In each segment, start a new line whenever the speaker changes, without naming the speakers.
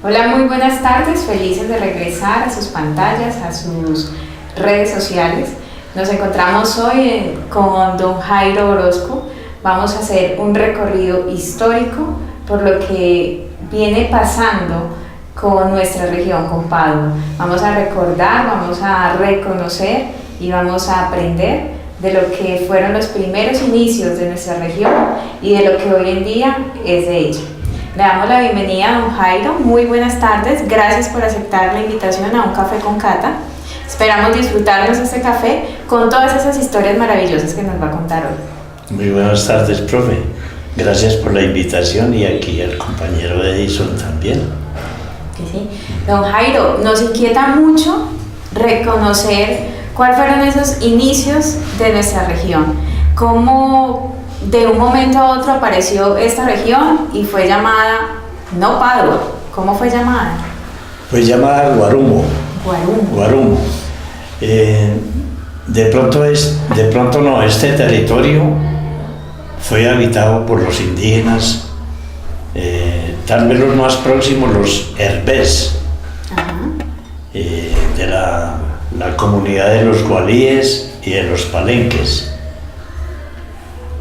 Hola, muy buenas tardes, felices de regresar a sus pantallas, a sus redes sociales. Nos encontramos hoy con don Jairo Orozco. Vamos a hacer un recorrido histórico por lo que viene pasando con nuestra región, con Padua. Vamos a recordar, vamos a reconocer y vamos a aprender de lo que fueron los primeros inicios de nuestra región y de lo que hoy en día es de ella. Le damos la bienvenida a don Jairo. Muy buenas tardes, gracias por aceptar la invitación a un café con Cata. Esperamos disfrutarnos este café con todas esas historias maravillosas que nos va a contar hoy.
Muy buenas tardes, profe. Gracias por la invitación y aquí al compañero Edison también.
Sí. Don Jairo, nos inquieta mucho reconocer cuáles fueron esos inicios de nuestra región. Cómo de un momento a otro apareció esta región y fue llamada, no Padua, ¿cómo fue llamada?
Fue llamada Guarumo.
Guarumo.
De pronto no, este territorio fue habitado por los indígenas, tal vez los más próximos, los herbés, de la comunidad de los gualíes y de los palenques.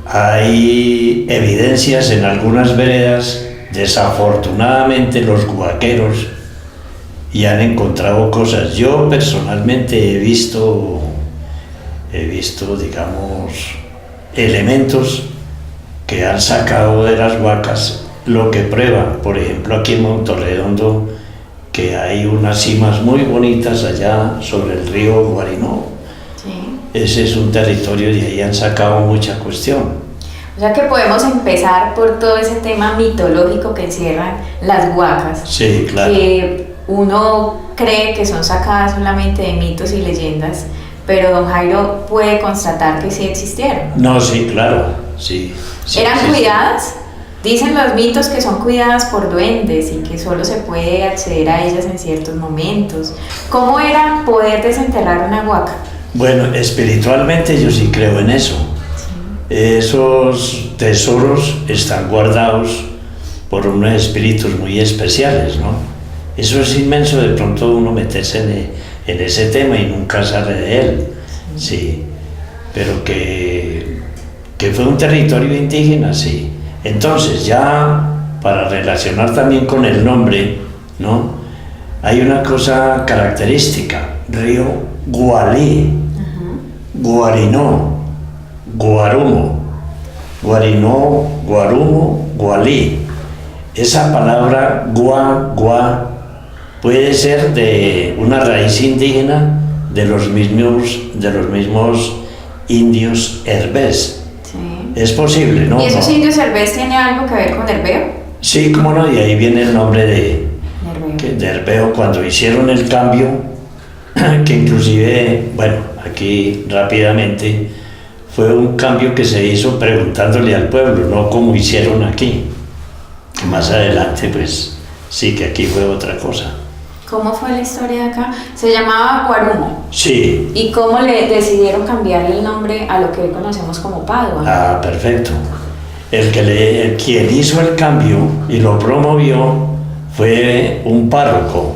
Hay evidencias en algunas veredas, desafortunadamente los guaqueros, y han encontrado cosas. Yo personalmente he visto, digamos, elementos que han sacado de las huacas, lo que prueba, por ejemplo, aquí en Montorredondo, que hay unas cimas muy bonitas allá sobre el río Guarinó.
Sí.
Ese es un territorio y ahí han sacado mucha cuestión.
O sea que podemos empezar por todo ese tema mitológico que encierran las huacas.
Sí, claro.
Que uno cree que son sacadas solamente de mitos y leyendas, pero don Jairo puede constatar que sí existieron.
No, sí, claro, sí.
¿Eran cuidadas? Dicen los mitos que son cuidadas por duendes y que solo se puede acceder a ellas en ciertos momentos. ¿Cómo era poder desenterrar una huaca?
Bueno, espiritualmente yo sí creo en eso. Sí. Esos tesoros están guardados por unos espíritus muy especiales, ¿no? Eso es inmenso de pronto uno meterse en ese tema y nunca sale de él, sí. Pero que fue un territorio indígena, sí. Entonces ya para relacionar también con el nombre, ¿no? Hay una cosa característica, río Gualí, Guarinó, Guarumo, Guarinó, Guarumo, Gualí. Esa palabra gua puede ser de una raíz indígena de los mismos indios herbés.
Sí.
Es posible, ¿no?
¿Y esos indios herbés tienen algo que ver con herbeo?
Sí, cómo no, y ahí viene el nombre de herbeo cuando hicieron el cambio, que inclusive, bueno, aquí rápidamente, fue un cambio que se hizo preguntándole al pueblo, no como hicieron aquí. Que más adelante, pues, sí que aquí fue otra cosa.
¿Cómo fue la historia de acá? Se llamaba Guarumo.
Sí.
¿Y cómo le decidieron cambiarle el nombre a lo que hoy conocemos como Padua?
Ah, perfecto. Quien hizo el cambio y lo promovió fue un párroco,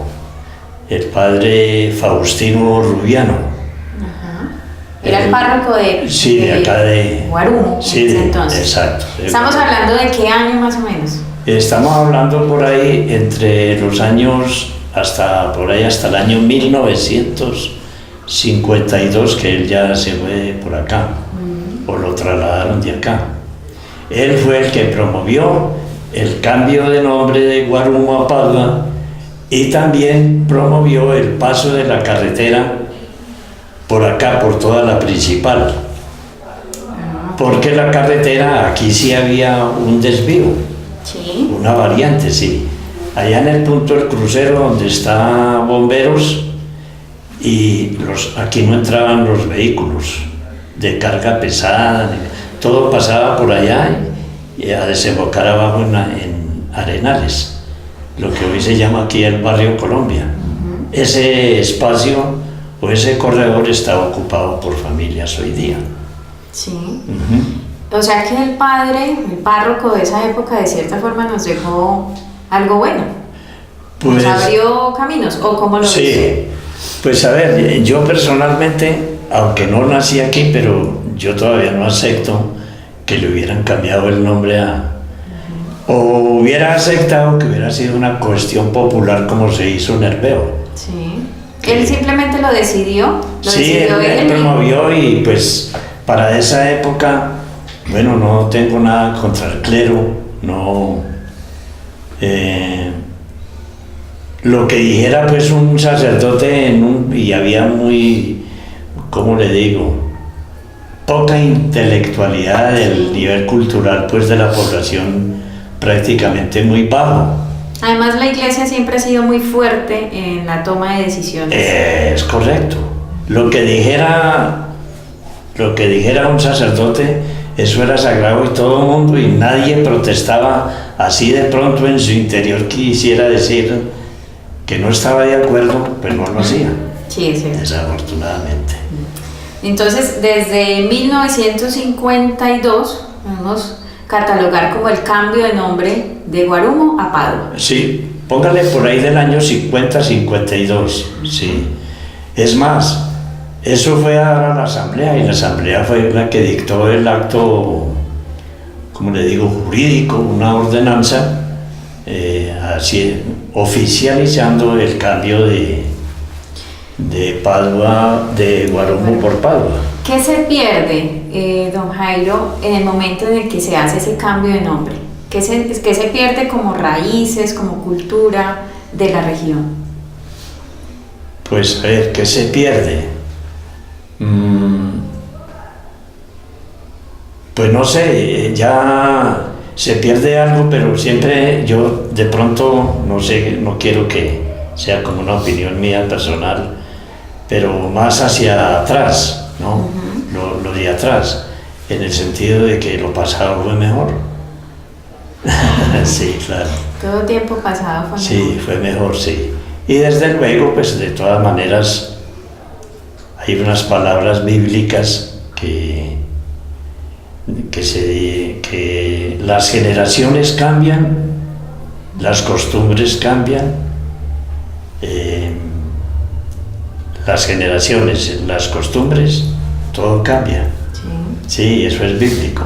el padre Faustino Rubiano.
Era el párroco
de acá de
Guarumo.
Sí,
entonces.
Exacto.
¿Estamos hablando de qué año más o menos?
Estamos hablando por ahí entre los años hasta el año 1952, que él ya se fue por acá, o lo trasladaron de acá. Él fue el que promovió el cambio de nombre de Guarumo a Padua y también promovió el paso de la carretera por acá, por toda la principal. Porque la carretera, aquí sí había un desvío,
sí,
una variante, sí. Allá en el punto del crucero donde está Bomberos y aquí no entraban los vehículos de carga pesada, todo pasaba por allá y a desembocar abajo en Arenales, lo que hoy se llama aquí el barrio Colombia. Ese espacio o ese corredor está ocupado por familias hoy día.
Sí. O sea que el párroco de esa época de cierta forma nos dejó algo bueno.
Pues,
¿nos abrió caminos o cómo lo
sí,
ves?
pues a ver, yo personalmente, aunque no nací aquí, pero yo todavía no acepto que le hubieran cambiado el nombre a... O hubiera aceptado que hubiera sido una cuestión popular como se hizo en Herbeo.
Sí. Él simplemente lo decidió.
Sí, él promovió y pues para esa época, bueno, no tengo nada contra el clero, no... lo que dijera pues un sacerdote y había muy, ¿cómo le digo? Poca intelectualidad del nivel cultural pues de la población, prácticamente muy bajo.
Además, la iglesia siempre ha sido muy fuerte en la toma de decisiones.
Es correcto. Lo que dijera un sacerdote, eso era sagrado y todo el mundo, y nadie protestaba así de pronto en su interior quisiera decir que no estaba de acuerdo, pues no lo hacía.
Sí, es cierto.
Desafortunadamente.
Entonces, desde 1952 podemos catalogar como el cambio de nombre de Guarumo a Padua.
Sí, póngale por ahí del año 50-52, sí. Es más, eso fue a la asamblea y la asamblea fue la que dictó el acto, como le digo, jurídico, una ordenanza, así oficializando el cambio de Padua, de Guarumo por Padua.
¿Qué se pierde, don Jairo, en el momento en el que se hace ese cambio de nombre? ¿Qué se pierde como raíces, como cultura de la región?
Pues a ver, ¿qué se pierde? Pues no sé, ya se pierde algo, pero siempre yo de pronto, no sé, no quiero que sea como una opinión mía personal, pero más hacia atrás, ¿no? Lo de atrás, en el sentido de que lo pasado fue mejor. Sí, claro.
Todo tiempo pasado fue mejor.
Sí, fue mejor, sí. Y desde luego, pues de todas maneras, hay unas palabras bíblicas que las generaciones cambian, las costumbres cambian, las generaciones, las costumbres, todo cambia. Sí, eso es bíblico.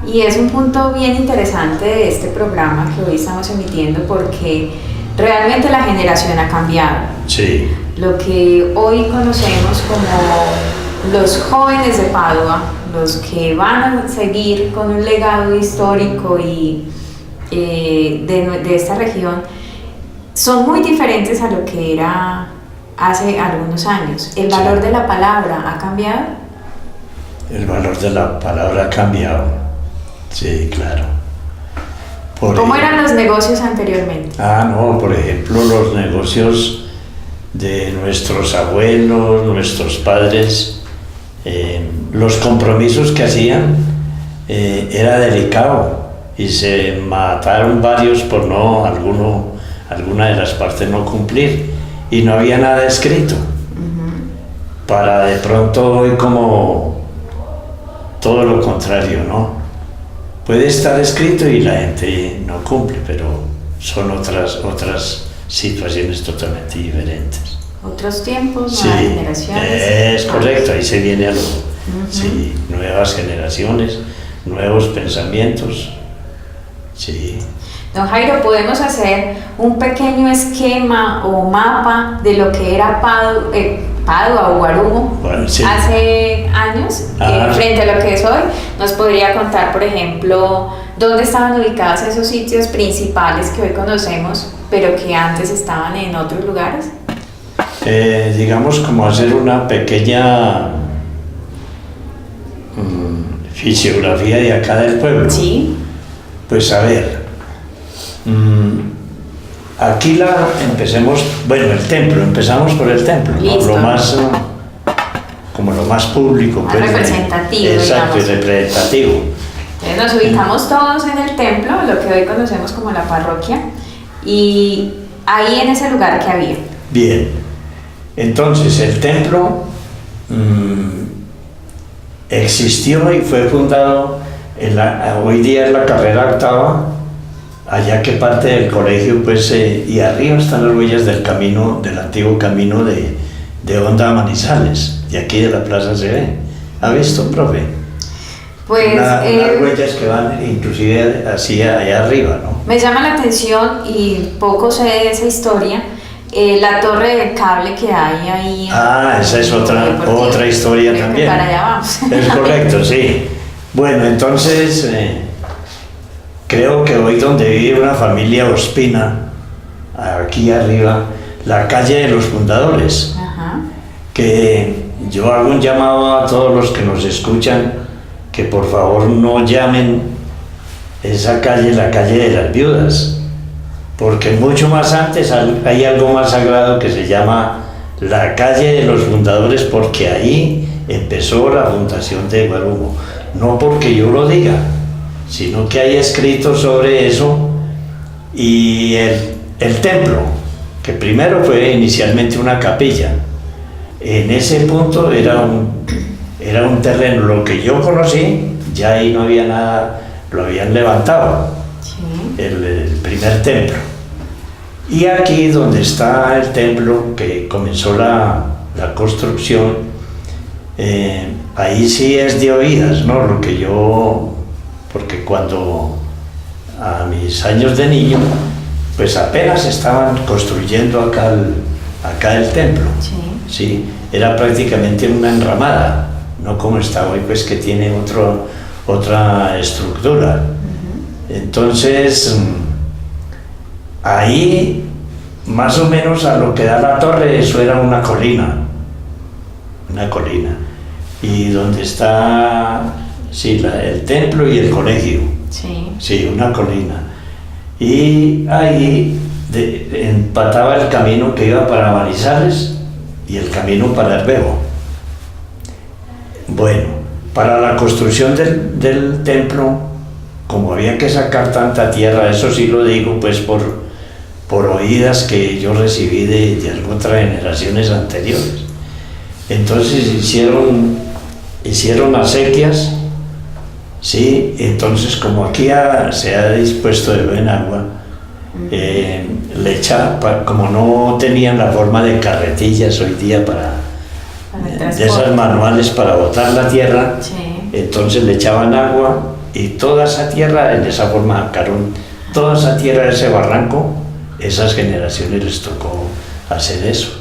Y es un punto bien interesante de este programa que hoy estamos emitiendo porque realmente la generación ha cambiado.
Sí.
Lo que hoy conocemos como los jóvenes de Padua, los que van a seguir con un legado histórico y de esta región, son muy diferentes a lo que era hace algunos años. ¿El valor de la palabra ha cambiado?
El valor de la palabra ha cambiado. Sí, claro.
¿Cómo eran los negocios anteriormente?
No, por ejemplo, los negocios de nuestros abuelos, nuestros padres, los compromisos que hacían era delicado y se mataron varios por alguna de las partes no cumplir y no había nada escrito. Para de pronto hoy como todo lo contrario, ¿no? Puede estar escrito y la gente no cumple, pero son otras situaciones totalmente diferentes.
Otros tiempos,
sí,
nuevas generaciones.
Es correcto, ahí se viene algo. Sí, nuevas generaciones, nuevos pensamientos. Sí.
Don Jairo, ¿podemos hacer un pequeño esquema o mapa de lo que era Padua o Guarumo hace años frente a lo que es hoy? ¿Nos podría contar, por ejemplo, dónde estaban ubicados esos sitios principales que hoy conocemos, pero que antes estaban en otros lugares?
Digamos como hacer una pequeña fisiografía de acá del pueblo.
Sí.
Pues a ver, aquí empecemos, bueno, el templo, empezamos por el templo, ¿no? Lo más, como lo más público.
Más representativo,
exacto,
digamos.
Y representativo.
Entonces nos ubicamos todos en el templo, lo que hoy conocemos como la parroquia, y ahí en ese lugar que había.
Bien, entonces el templo existió y fue fundado, hoy día en la carrera octava, allá que parte del colegio, pues, y arriba están las huellas del camino, del antiguo camino de Honda a Manizales, de aquí de la plaza se ve. ¿Ha visto, profe?
Pues
Unas huellas que van inclusive hacia allá arriba, ¿no?
me llama la atención y poco sé de esa historia, la torre de cable que hay ahí.
Esa es otra historia también.
Para allá vamos.
Es correcto, sí. Bueno, entonces creo que hoy donde vive una familia Ospina, aquí arriba, la calle de los fundadores,
Ajá.
que yo hago un llamado a todos los que nos escuchan que por favor no llamen esa calle la calle de las viudas, porque mucho más antes hay algo más sagrado que se llama la calle de los fundadores, porque ahí empezó la fundación de Guarumo, no porque yo lo diga, sino que hay escritos sobre eso. Y el templo, que primero fue inicialmente una capilla, en ese punto era un terreno, lo que yo conocí, ya ahí no había nada, lo habían levantado,
Sí.
el primer templo. Y aquí donde está el templo, que comenzó la construcción, ahí sí es de oídas, ¿no? Lo que yo, porque cuando a mis años de niño, pues apenas estaban construyendo acá el templo.
Sí.
Sí, era prácticamente una enramada, no como está hoy, pues que tiene otra estructura. Entonces, ahí, más o menos a lo que da la torre, eso era una colina. Y donde está, sí, el templo y el colegio.
Sí.
Sí, una colina. Y ahí empataba el camino que iba para Manizales y el camino para Herbego. Bueno, para la construcción del templo, como había que sacar tanta tierra, eso sí lo digo pues por oídas que yo recibí de otras generaciones anteriores. Entonces hicieron acequias, sí, entonces como aquí se ha dispuesto de buen agua, le echaban, como no tenían la forma de carretillas hoy día de esas manuales para botar la tierra,
Sí.
entonces le echaban agua y toda esa tierra, en esa forma sacaron toda esa tierra de ese barranco, esas generaciones les tocó hacer eso.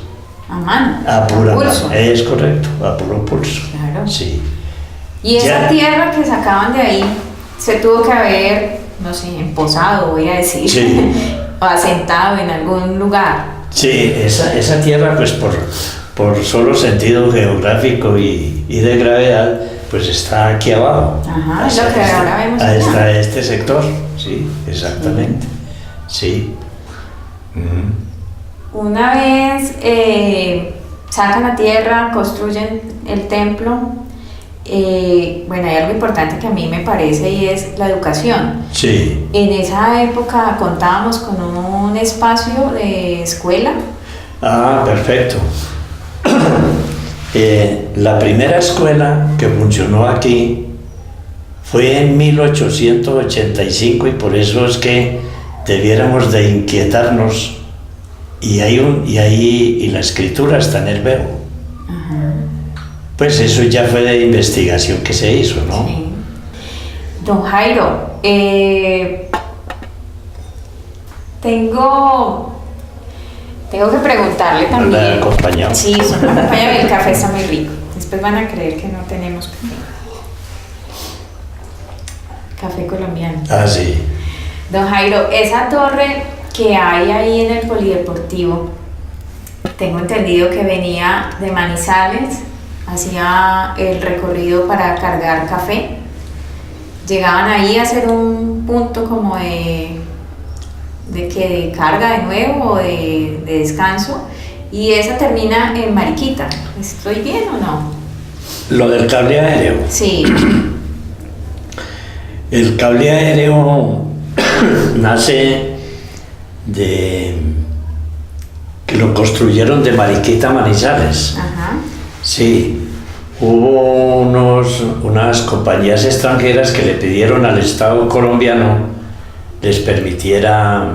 A mano.
A pura
pulso.
mano, es correcto, a puro pulso.
Claro.
Sí.
Y esa
Ya.
tierra que sacaban de ahí se tuvo que haber, no sé, emposado, voy a decir,
Sí.
o asentado en algún lugar.
Sí, esa tierra, pues por solo sentido geográfico y de gravedad, pues está aquí abajo.
Ajá, es lo que ahora vemos acá.
Hasta este sector, sí, exactamente. Sí.
Una vez sacan la tierra, construyen el templo, bueno, hay algo importante que a mí me parece y es la educación.
Sí.
En esa época contábamos con un espacio de escuela.
Ah, perfecto. La primera escuela que funcionó aquí fue en 1885 y por eso es que debiéramos de inquietarnos y la escritura está en el verbo. Pues eso ya fue de investigación que se hizo, ¿no?
Sí. Don Jairo, tengo que preguntarle
¿No
también.
la acompañado?
Sí, son acompañado y el café está muy rico. Después van a creer que no tenemos café. Café colombiano.
Ah, sí.
Don Jairo, esa torre que hay ahí en el polideportivo, tengo entendido que venía de Manizales, hacía el recorrido para cargar café. Llegaban ahí a hacer un punto como de carga de nuevo o de descanso, y esa termina en Mariquita. ¿Estoy bien o no?
Lo del cable aéreo.
Sí.
El cable aéreo nace de que lo construyeron de Mariquita a Manizales.
Ajá.
Sí, hubo unas compañías extranjeras que le pidieron al Estado colombiano les permitiera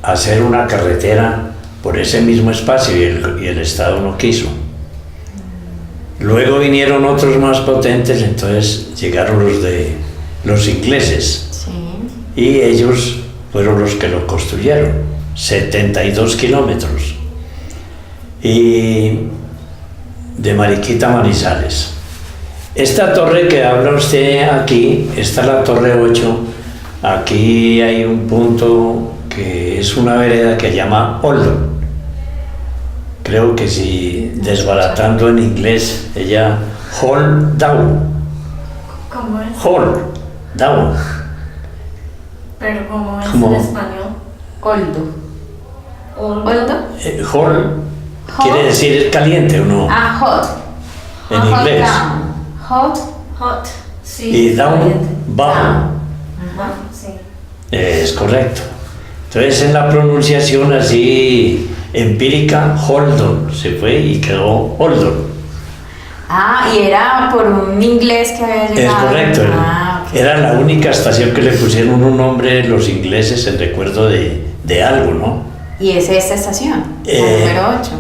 hacer una carretera por ese mismo espacio y el Estado no quiso. Luego vinieron otros más potentes, entonces llegaron los ingleses,
Sí.
y ellos fueron los que lo construyeron, 72 kilómetros, y de Mariquita a Manizales. Esta torre que habla usted aquí, esta es la torre 8, aquí hay un punto que es una vereda que se llama Oldham. Creo que si desbaratando en inglés, ella Hall Down.
¿Cómo es?
Hall Down.
Pero ¿cómo es
¿Cómo?
en español?
Oldo.
Oldo.
¿Oldo?
Hall
Hall.
quiere decir caliente o no,
Ah, hot.
en
Hot
inglés.
down. Hot
Hot. Sí.
Y down,
caliente.
bajo.
down.
Ajá, sí.
Es correcto. Entonces en la pronunciación así empírica, Holdon se fue y quedó Oldham.
Ah, y era por un inglés que había
Es
llegado.
correcto.
Ah, ok.
Era la única estación que le pusieron un nombre los ingleses en recuerdo de algo, ¿no?
Y es esta estación, la número 8.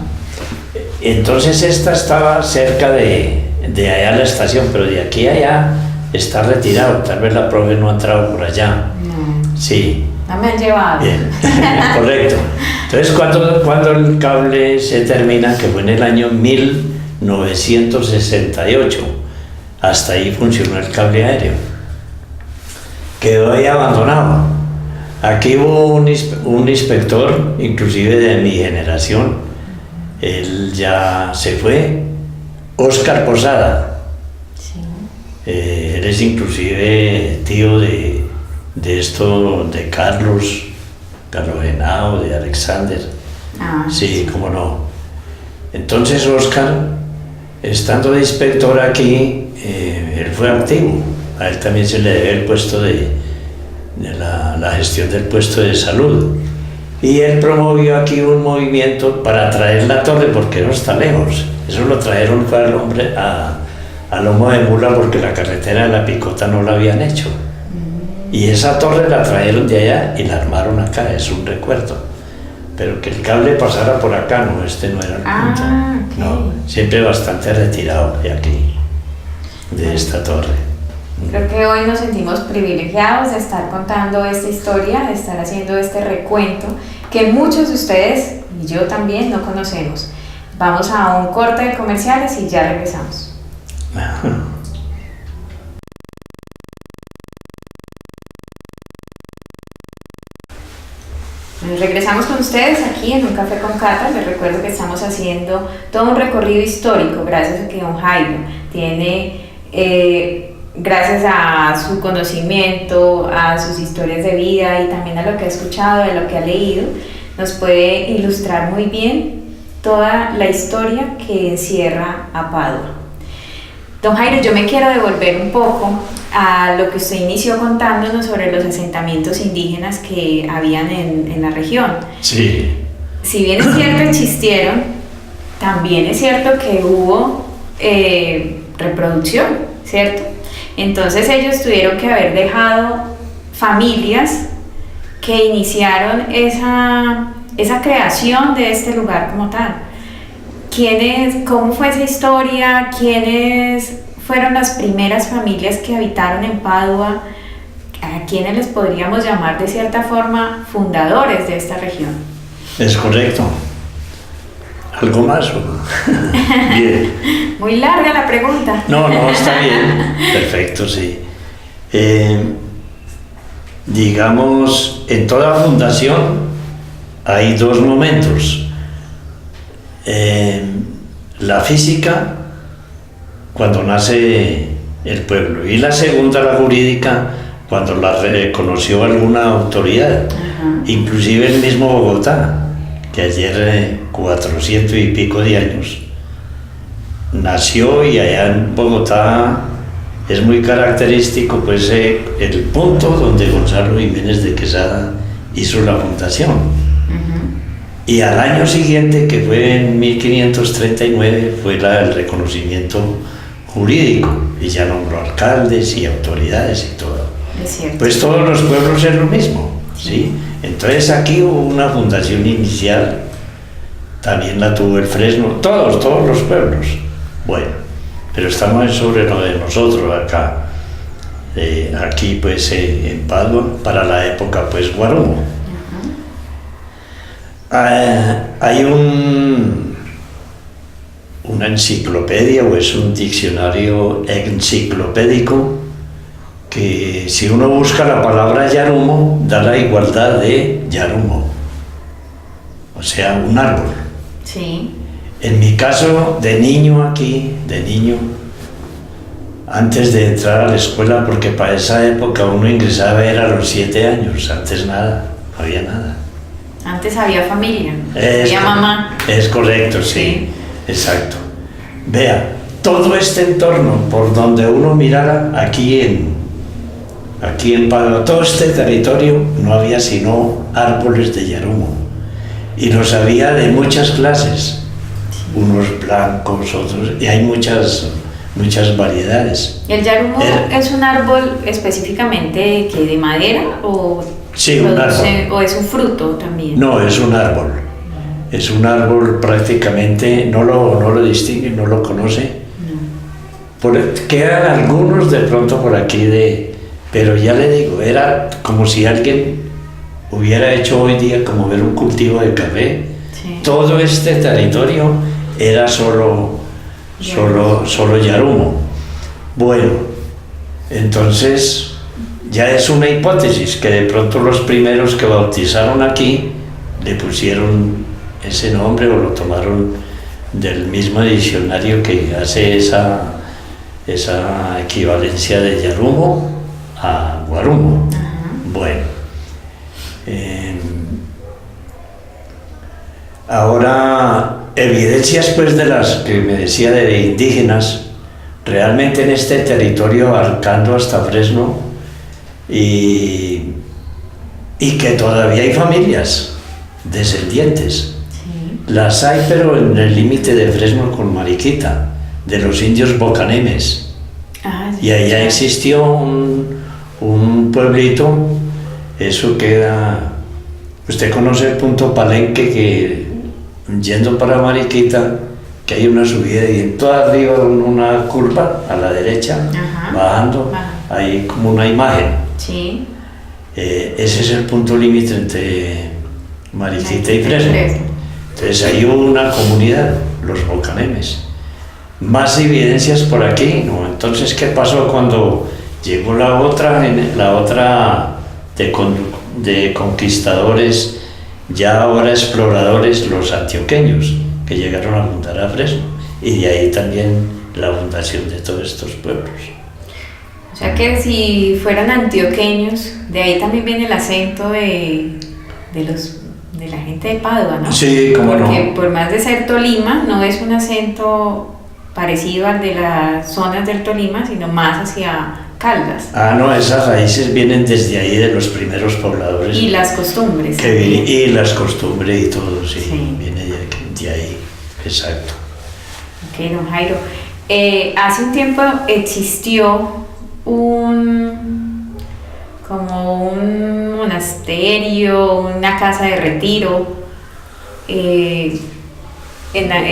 Entonces esta estaba cerca de allá la estación, pero de aquí a allá está retirado. Tal vez la profe no ha entrado por allá.
No,
Sí,
no me han llevado.
bien, correcto. Entonces cuando el cable se termina, que fue en el año 1968, hasta ahí funcionó el cable aéreo. Quedó ahí abandonado. Aquí hubo un inspector, inclusive de mi generación, él ya se fue, Óscar Posada.
Sí.
Él es inclusive tío de Carlos Genao, de Alexander.
Ah,
Sí, cómo no. Entonces Óscar, estando de inspector aquí, él fue activo. A él también se le debe el puesto de la gestión del puesto de salud. Y él promovió aquí un movimiento para traer la torre, porque no está lejos. Eso lo trajeron fue al hombre a lomo de mula, porque la carretera de la Picota no la habían hecho. Y esa torre la trajeron de allá y la armaron acá, es un recuerdo. Pero que el cable pasara por acá, no, este no era el punto.
ok.
No, siempre bastante retirado de aquí, de esta torre.
Creo que hoy nos sentimos privilegiados de estar contando esta historia, de estar haciendo este recuento que muchos de ustedes y yo también no conocemos. Vamos a un corte de comerciales y ya regresamos. Regresamos con ustedes aquí en Un Café con Cata. Les recuerdo que estamos haciendo todo un recorrido histórico gracias a que don Jairo tiene, gracias a su conocimiento, a sus historias de vida y también a lo que ha escuchado, a lo que ha leído, nos puede ilustrar muy bien toda la historia que encierra a Padua. Don Jairo, yo me quiero devolver un poco a lo que usted inició contándonos sobre los asentamientos indígenas que habían en la región.
Sí,
Si bien es cierto existieron, también es cierto que hubo reproducción, ¿cierto? Entonces ellos tuvieron que haber dejado familias que iniciaron esa creación de este lugar como tal. ¿Cómo fue esa historia? ¿Quiénes fueron las primeras familias que habitaron en Padua? ¿A quiénes les podríamos llamar de cierta forma fundadores de esta región?
es correcto. ¿Algo más? ¿O no? Bien.
Muy larga la pregunta.
No, está bien. Perfecto, sí. Digamos, en toda fundación hay dos momentos. La física, cuando nace el pueblo, y la segunda, la jurídica, cuando la reconoció alguna autoridad.
Ajá.
Inclusive el mismo Bogotá, que ayer 400 y pico de años nació, y allá en Bogotá es muy característico pues el punto donde Gonzalo Jiménez de Quesada hizo la fundación. Y al año siguiente, que fue en 1539, fue el reconocimiento jurídico, y ya nombró alcaldes y autoridades y todo.
Es cierto.
Pues todos los pueblos es lo mismo, ¿sí? Entonces aquí hubo una fundación inicial, también la tuvo el Fresno, todos los pueblos. Bueno, pero estamos sobre lo de nosotros acá. Aquí pues en Padua, para la época pues Guarumo. Hay una enciclopedia o es un diccionario enciclopédico que si uno busca la palabra Yarumo da la igualdad de Yarumo, o sea, un árbol.
Sí.
En mi caso, de niño, antes de entrar a la escuela, porque para esa época uno ingresaba era a los 7 años, antes nada, no había nada.
Antes había familia, había mamá.
Es correcto, sí, exacto. Vea, todo este entorno por donde uno mirara, aquí en Padua, todo este territorio no había sino árboles de Yarumo. Y los había de muchas clases, unos blancos, otros, y hay muchas variedades.
¿El yarumo es un árbol específicamente que de madera o,
sí, un árbol.
O es un fruto también?
No, es un árbol. Es un árbol prácticamente, no lo distingue, no lo conoce. No. Quedan algunos de pronto por aquí pero ya le digo, era como si alguien hubiera hecho hoy día como ver un cultivo de café. Sí. Todo este territorio era solo Yarumo. Bueno, entonces ya es una hipótesis que de pronto los primeros que bautizaron aquí le pusieron ese nombre o lo tomaron del mismo diccionario que hace esa equivalencia de Yarumo a Guarumo. Bueno, ahora evidencias pues de las que me decía de indígenas, realmente en este territorio abarcando hasta Fresno y que todavía hay familias descendientes. Sí. Las hay, pero en el límite de Fresno con Mariquita, de los indios bocanemes. Sí, y allá existió un pueblito, eso queda, usted conoce el punto Palenque, que yendo para Mariquita, que hay una subida y en toda arriba una curva a la derecha, bajando, hay como una imagen. Sí. Ese es el punto límite entre Mariquita y Fresno. Entonces ahí hubo una comunidad, los bocanemes. Más evidencias por aquí, ¿no? Entonces, ¿qué pasó cuando llegó la otra de conquistadores, ya ahora exploradores, los antioqueños, que llegaron a fundar a Fresno? Y de ahí también la fundación de todos estos pueblos.
O sea que si fueran antioqueños, de ahí también viene el acento de la gente de Padua, ¿no?
Sí, cómo no.
Porque por más de ser Tolima, no es un acento parecido al de las zonas del Tolima, sino más hacia Caldas.
Ah, no, esas raíces vienen desde ahí, de los primeros pobladores.
Y las costumbres.
Y las costumbres y todo, sí. Viene de ahí, exacto.
Ok, don Jairo. Hace un tiempo existió un monasterio, una casa de retiro en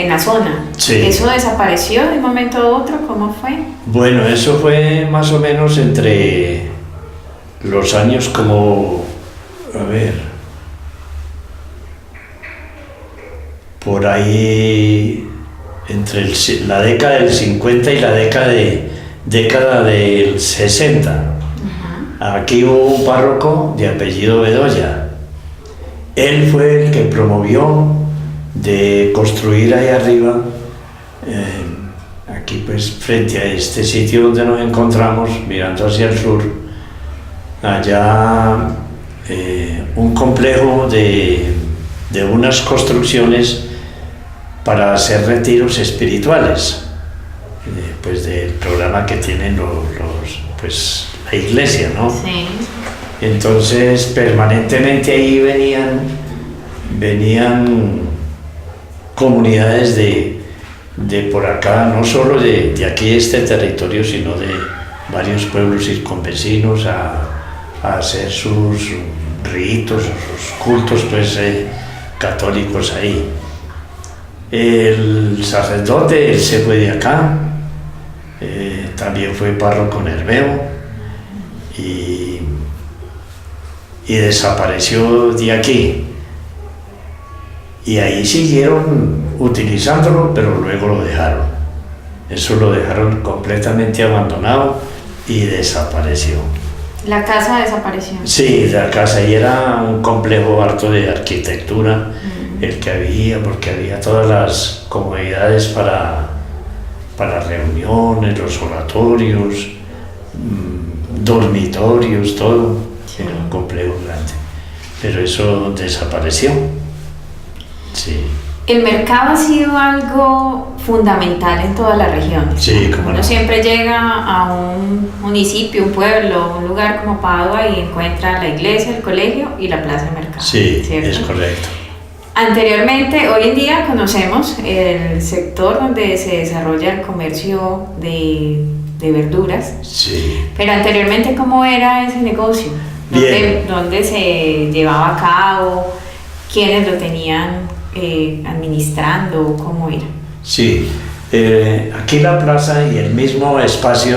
la zona. Sí. ¿Eso desapareció de un momento a otro? ¿Cómo fue?
Bueno, eso fue más o menos entre los años como, por ahí, entre la década del 50 y la década del 60. Aquí hubo un párroco de apellido Bedoya. Él fue el que promovió de construir ahí arriba, aquí pues frente a este sitio donde nos encontramos, mirando hacia el sur, allá un complejo de unas construcciones para hacer retiros espirituales, pues del programa que tienen pues la iglesia, ¿no? Sí. Entonces permanentemente ahí venían comunidades de por acá, no solo de aquí este territorio, sino de varios pueblos circunvecinos a a hacer sus ritos, sus cultos pues, católicos ahí. El sacerdote, él se fue de acá, también fue párroco en Herbeo y desapareció de aquí. Y ahí siguieron utilizándolo, pero luego lo dejaron. Eso lo dejaron completamente abandonado y desapareció.
La casa desapareció.
Sí, la casa, y era un complejo harto de arquitectura, el que había, porque había todas las comodidades para reuniones, los oratorios, dormitorios, todo.
Sí.
Era un complejo grande. Pero eso desapareció. Sí.
El mercado ha sido algo fundamental en todas las regiones.
Sí, cómo
Uno
no.
siempre llega a un municipio, un pueblo, un lugar como Padua y encuentra la iglesia, el colegio y la plaza de mercado.
Sí,
¿cierto?
es correcto.
Anteriormente, hoy en día conocemos el sector donde se desarrolla el comercio de verduras,
Sí.
pero anteriormente, ¿cómo era ese negocio?
Bien.
¿Dónde se llevaba a cabo? ¿Quiénes lo tenían administrando? ¿Cómo era?
Sí, aquí la plaza y el mismo espacio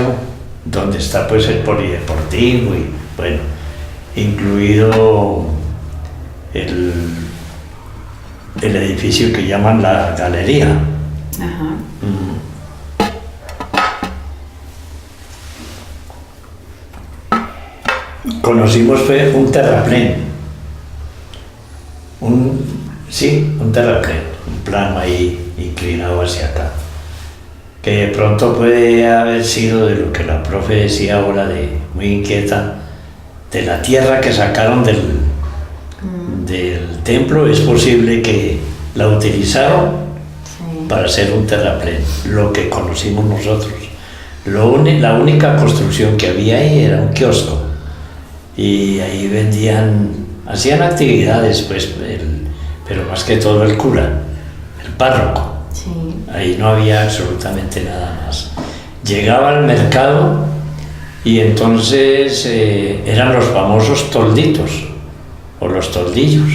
donde está pues el polideportivo y bueno, incluido el edificio que llaman la galería.
Ajá.
Conocimos fue un terraplén, un terraplén, un plano ahí inclinado hacia acá, que de pronto puede haber sido de lo que la profe decía ahora, de muy inquieta, de la tierra que sacaron del templo. Es posible que la utilizaron
Sí.
para hacer un terraplén, lo que conocimos nosotros. La única construcción que había ahí era un kiosco, y ahí hacían actividades, pues, pero más que todo el cura, el párroco.
Sí.
Ahí no había absolutamente nada más. Llegaba al mercado y entonces eran los famosos tolditos o los toldillos.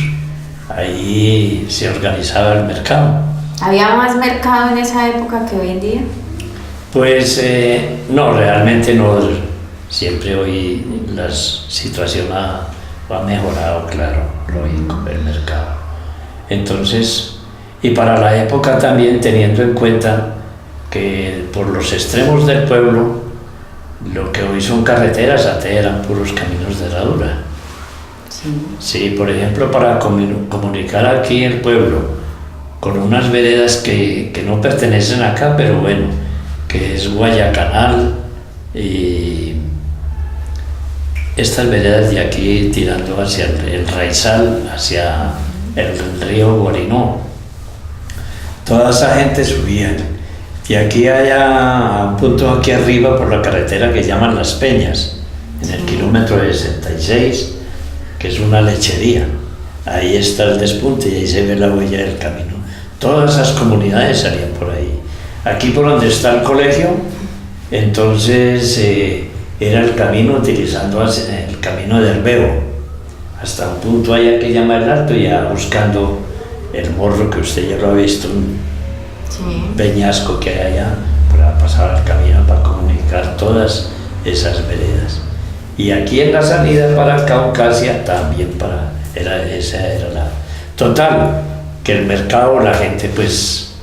Ahí se organizaba el mercado.
¿Había más mercado en esa época que hoy en día?
Pues no, realmente no. Siempre hoy la situación ha mejorado, claro, lógico, el mercado. Entonces, y para la época también, teniendo en cuenta que por los extremos del pueblo, lo que hoy son carreteras, antes eran puros caminos de herradura.
Sí.
Sí, por ejemplo, para comunicar aquí el pueblo con unas veredas que no pertenecen acá, pero bueno, que es Guayacanal y estas veredas de aquí tirando hacia el Raizal, hacia el río Guarinó. Toda esa gente subía. Y aquí a un punto aquí arriba por la carretera que llaman Las Peñas, en el kilómetro 66, que es una lechería. Ahí está el despunte y ahí se ve la huella del camino. Todas esas comunidades salían por ahí. Aquí por donde está el colegio, entonces era el camino utilizando el camino de Herbeo, hasta un punto allá que llama el Alto, ya buscando el morro que usted ya lo ha visto, un peñasco que hay allá, para pasar el camino para comunicar todas esas veredas. Y aquí en la salida para Caucasia también esa era la total, que el mercado, la gente pues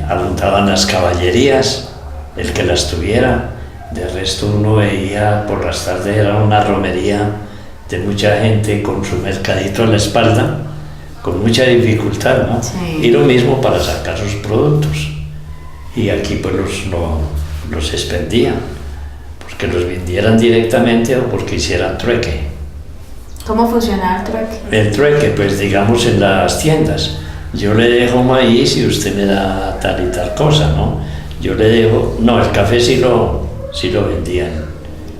abundaban las caballerías, el que las tuviera. De resto uno veía por las tardes, era una romería de mucha gente con su mercadito a la espalda, con mucha dificultad, ¿no?
Sí.
Y lo mismo para sacar sus productos. Y aquí pues los expendían, porque los vendieran directamente o porque hicieran trueque.
¿Cómo funcionaba el trueque?
El trueque, pues digamos en las tiendas. Yo le dejo maíz y usted me da tal y tal cosa, ¿no? Yo le dejo... No, el café sí lo vendían.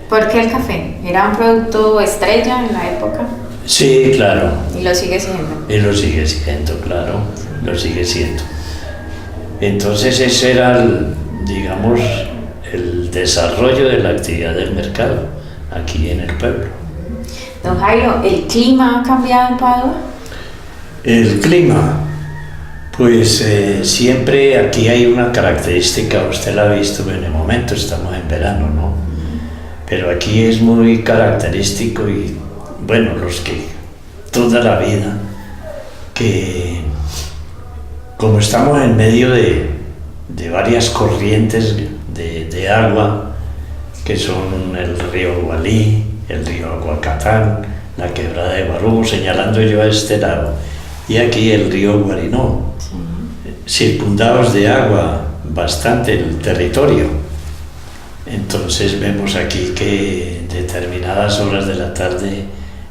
¿Por qué el café? ¿Era un producto estrella en la época?
Sí, claro.
Y lo sigue siendo.
Y lo sigue siendo, claro. Lo sigue siendo. Entonces ese era, digamos, el desarrollo de la actividad del mercado. aquí en el pueblo.
Don Jairo, ¿el clima ha cambiado en Padua?
El clima, pues siempre aquí hay una característica, usted la ha visto en el momento, estamos en verano, ¿no? Pero aquí es muy característico y bueno, los que toda la vida, que como estamos en medio de varias corrientes de agua, que son el río Gualí, el río Aguacatán, la quebrada de Barú, señalando yo a este lado, y aquí el río Guarinó, circundados de agua bastante el territorio. Entonces vemos aquí que en determinadas horas de la tarde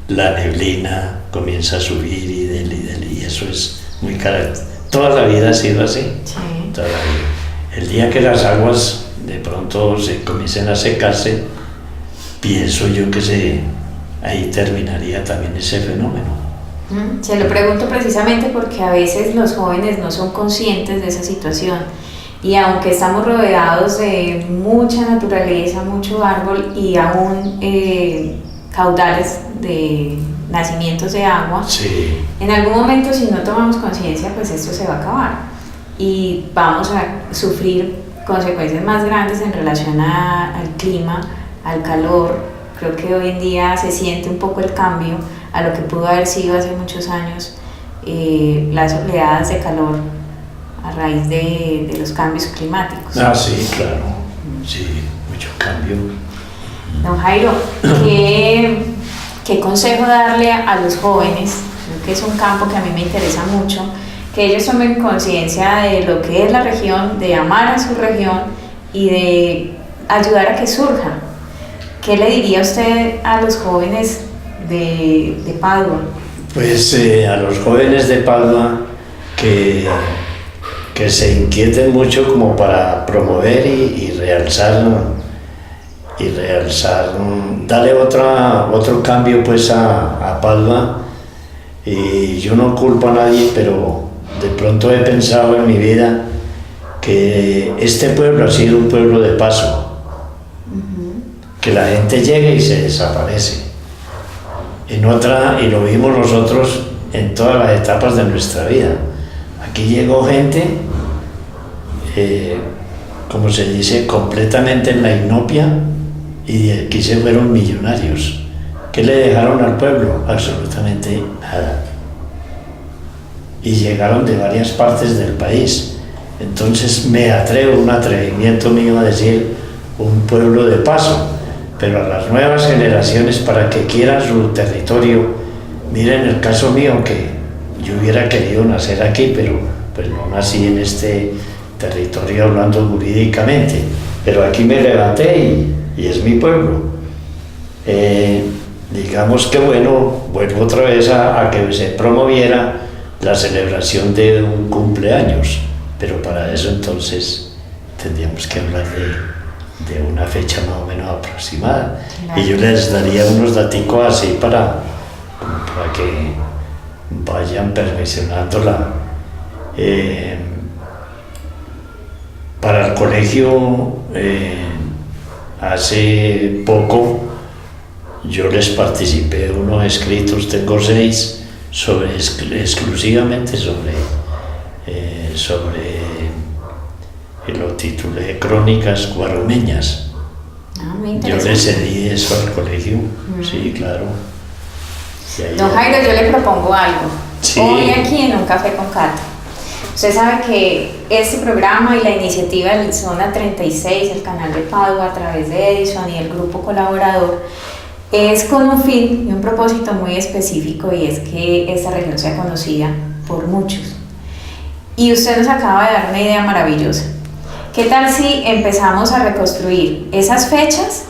la neblina comienza a subir y eso es muy característico. Toda la vida ha sido así.
Sí.
Toda la vida. El día que las aguas de pronto se comiencen a secarse, pienso yo que ahí terminaría también ese fenómeno.
Se lo pregunto precisamente porque a veces los jóvenes no son conscientes de esa situación y aunque estamos rodeados de mucha naturaleza, mucho árbol y aún caudales de nacimientos de agua,
Sí.
en algún momento si no tomamos conciencia pues esto se va a acabar y vamos a sufrir consecuencias más grandes en relación al clima, al calor. Creo que hoy en día se siente un poco el cambio a lo que pudo haber sido hace muchos años, las oleadas de calor a raíz de los cambios climáticos.
Ah, sí, claro. Sí, mucho cambio.
Don Jairo, ¿qué consejo darle a los jóvenes? Creo que es un campo que a mí me interesa mucho, que ellos tomen conciencia de lo que es la región, de amar a su región y de ayudar a que surja. ¿Qué le diría usted a los jóvenes de Padua?
Pues a los jóvenes de Padua que se inquieten mucho como para promover y realzar, darle otro cambio pues a Padua. Y yo no culpo a nadie, pero de pronto he pensado en mi vida que este pueblo ha sido un pueblo de paso, que la gente llega y se desaparece. Y lo vimos nosotros en todas las etapas de nuestra vida. Aquí llegó gente, como se dice, completamente en la inopia, y de aquí se fueron millonarios. ¿Qué le dejaron al pueblo? Absolutamente nada. Y llegaron de varias partes del país. Entonces me atrevo, un atrevimiento mío a decir un pueblo de paso, pero a las nuevas generaciones para que quieran su territorio. Miren el caso mío, que yo hubiera querido nacer aquí, pero pues no nací en este territorio hablando jurídicamente, pero aquí me levanté y es mi pueblo. Digamos que bueno, vuelvo otra vez a que se promoviera la celebración de un cumpleaños, pero para eso entonces tendríamos que hablar de una fecha más o menos aproximada. Claro. Y yo les daría unos daticos así para que vayan perfeccionándola. Para el colegio, hace poco yo les participé de unos escritos, tengo 6, exclusivamente sobre lo titulé Crónicas Guarumeñas. Yo le cedí eso al colegio, sí, claro.
Don Jairo, yo le propongo algo.
Sí.
Hoy aquí en Un Café con Cata. Usted sabe que este programa y la iniciativa del Zona 36, el canal de Padua a través de Edison y el grupo colaborador, es con un fin y un propósito muy específico, y es que esta región sea conocida por muchos. Y usted nos acaba de dar una idea maravillosa. ¿Qué tal si empezamos a reconstruir esas fechas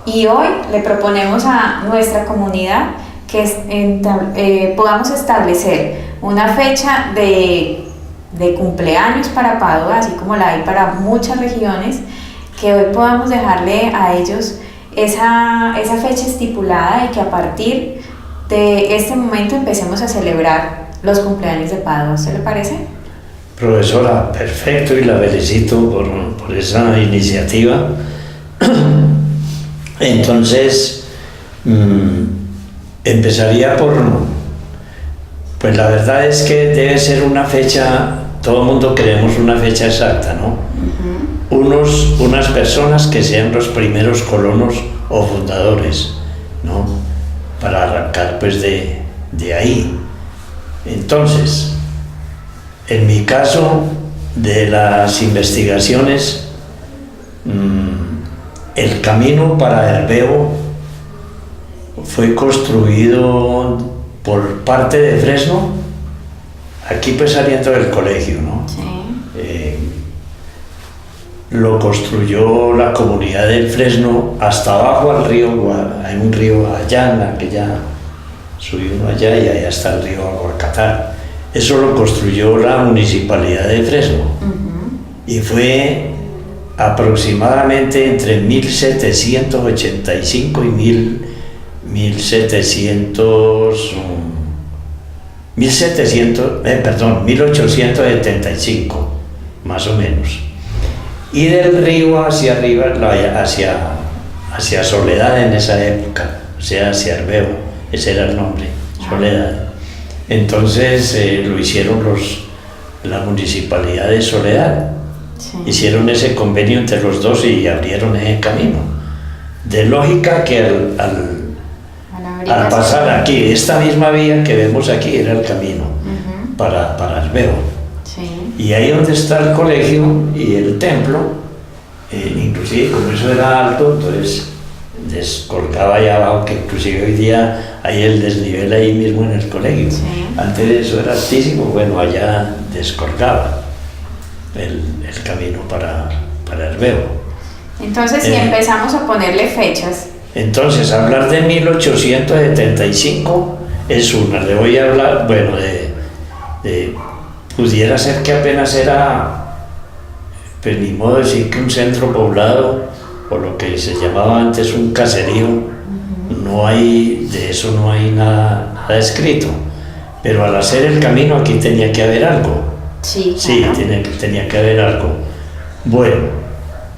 y hoy le proponemos a nuestra comunidad que podamos establecer una fecha de cumpleaños para Padua, así como la hay para muchas regiones, que hoy podamos dejarle a ellos esa fecha estipulada y que a partir de este momento empecemos a celebrar los cumpleaños de Padua? ¿Usted le parece?
Profesora, perfecto, y la felicito por esa iniciativa. Entonces, Empezaría por, pues la verdad es que debe ser una fecha, todo el mundo queremos una fecha exacta, ¿no? Unas personas que sean los primeros colonos o fundadores, ¿no? Para arrancar pues de ahí. Entonces, en mi caso, de las investigaciones, el camino para Herbeo fue construido por parte de Fresno, aquí pues saliendo del colegio, ¿no?
Sí.
Lo construyó la comunidad del Fresno hasta abajo al río, hay un río allá, en la que ya subió uno allá y allá está el río Aguacatar. Eso lo construyó la municipalidad de Fresno y fue aproximadamente entre 1785 y 1875, más o menos. Y del río hacia arriba, hacia Soledad en esa época, o sea, hacia Herbeo, ese era el nombre, Soledad. Entonces lo hicieron la municipalidad de Soledad.
Sí.
Hicieron ese convenio entre los dos y abrieron ese camino. De lógica que al pasar aquí, esta misma vía que vemos aquí era el camino para Herbeo.
Sí.
Y ahí donde está el colegio y el templo, inclusive como eso era alto, entonces descolgaba allá abajo, que inclusive hoy día hay el desnivel ahí mismo en el colegio.
Sí.
Antes de eso era altísimo, bueno, allá descolgaba el camino para Herbeo.
Entonces, si empezamos a ponerle fechas.
Entonces, hablar de 1875 es una. Le voy a hablar, bueno, pudiera ser que apenas era, pues ni modo de decir que un centro poblado, o lo que se llamaba antes un caserío, de eso no hay nada escrito. Pero al hacer el camino aquí tenía que haber algo.
Sí,
Sí,
claro.
tenía que haber algo. Bueno,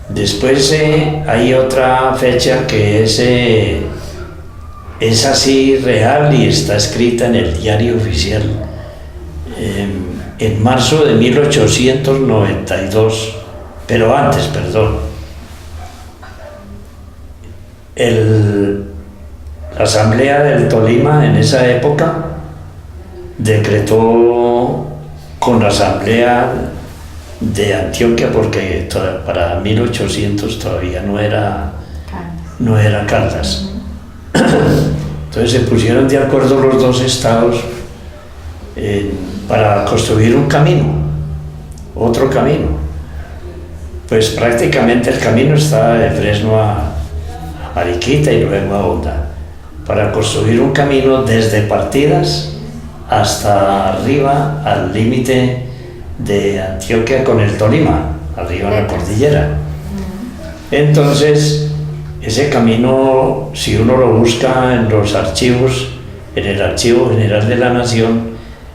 después hay otra fecha que es así real y está escrita en el diario oficial. En marzo de 1892, pero antes, perdón. La Asamblea del Tolima en esa época decretó con la Asamblea de Antioquia, porque para 1800 todavía no era Caldas. Entonces se pusieron de acuerdo los dos estados para construir un camino, otro camino. Pues prácticamente el camino estaba de Fresno a Mariquita y luego a Honda, para construir un camino desde Partidas hasta arriba al límite de Antioquia con el Tolima, arriba en la cordillera. Entonces, ese camino, si uno lo busca en los archivos, en el Archivo General de la Nación,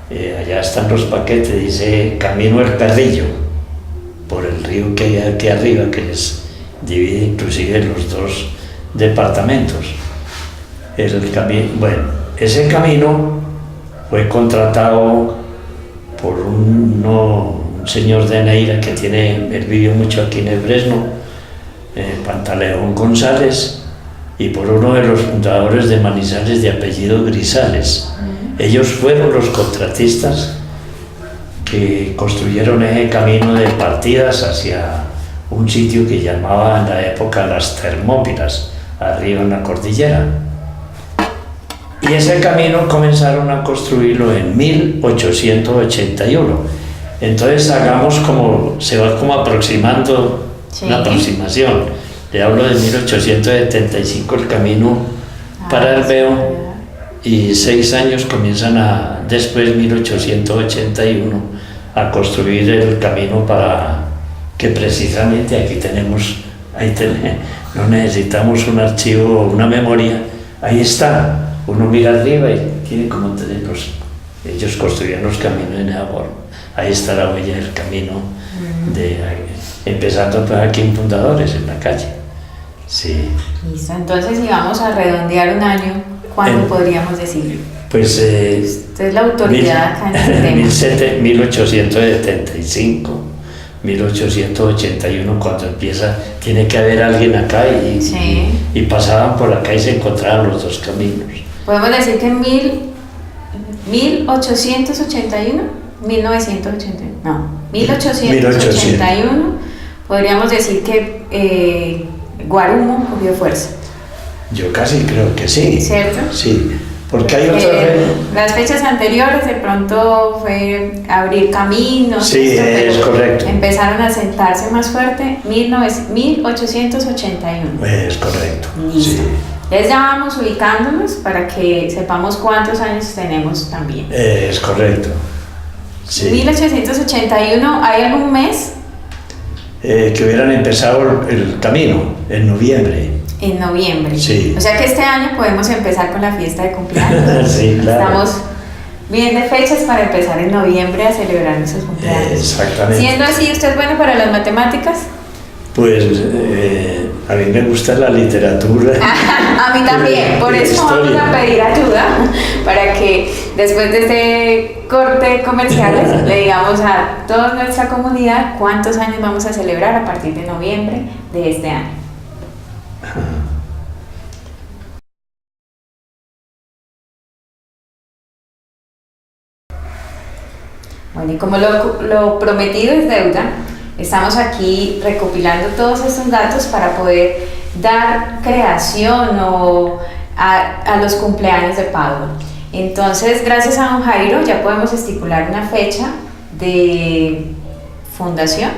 allá están los paquetes, dice Camino El Perrillo, por el río que hay aquí arriba, que divide inclusive los dos departamentos. Bueno, ese camino fue contratado por un señor de Neira que él vivió mucho aquí en el Fresno, Pantaleón González, y por uno de los fundadores de Manizales de apellido Grisales. Ellos fueron los contratistas que construyeron ese camino de Partidas hacia un sitio que llamaban en la época Las Termópilas, arriba en la cordillera. Y ese camino comenzaron a construirlo en 1881. Entonces se va como aproximando, sí, una aproximación. Le hablo de 1875 el camino para Herbeo, y 6 años comienzan después 1881 a construir el camino que precisamente aquí tenemos, no necesitamos un archivo o una memoria, ahí está. Uno mira arriba y tiene como ellos construyeron los caminos en esa forma. Ahí está la huella del camino, empezando pues aquí en Fundadores, en la calle. Sí.
Listo, entonces si vamos a redondear un año, ¿cuándo podríamos decir?
Pues
Usted es la autoridad acá en este tema.
1875, 1881, cuando empieza, tiene que haber alguien acá
Sí.
y pasaban por acá y se encontraban los dos caminos.
Podemos decir que en 1881, 1981, no, 1881, podríamos decir que Guarumo cogió fuerza,
Yo casi creo que sí.
¿cierto?
Sí, porque hay otra
las fechas anteriores de pronto fue abrir caminos,
Sí,
pero
es correcto.
empezaron a sentarse más fuerte 1881.
Es correcto.
Listo.
Sí.
Les ya vamos ubicándonos para que sepamos cuántos años tenemos también.
Es correcto. Sí.
1881, ¿hay algún mes?
Que hubieran empezado el camino en noviembre.
En noviembre.
Sí.
O sea que este año podemos empezar con la fiesta de cumpleaños.
Sí, claro.
Estamos bien de fechas para empezar en noviembre a celebrar nuestros cumpleaños.
Exactamente.
Siendo así, ¿usted es bueno para las matemáticas?
Pues a mí me gusta la literatura.
A mí también, por
y la
eso vamos
historia.
a pedir ayuda para que después de este corte de comerciales le digamos a toda nuestra comunidad cuántos años vamos a celebrar a partir de noviembre de este año. Bueno, y como lo prometido es deuda, estamos aquí recopilando todos estos datos para poder dar creación a los cumpleaños de Padua. Entonces, gracias a don Jairo, ya podemos estipular una fecha de fundación,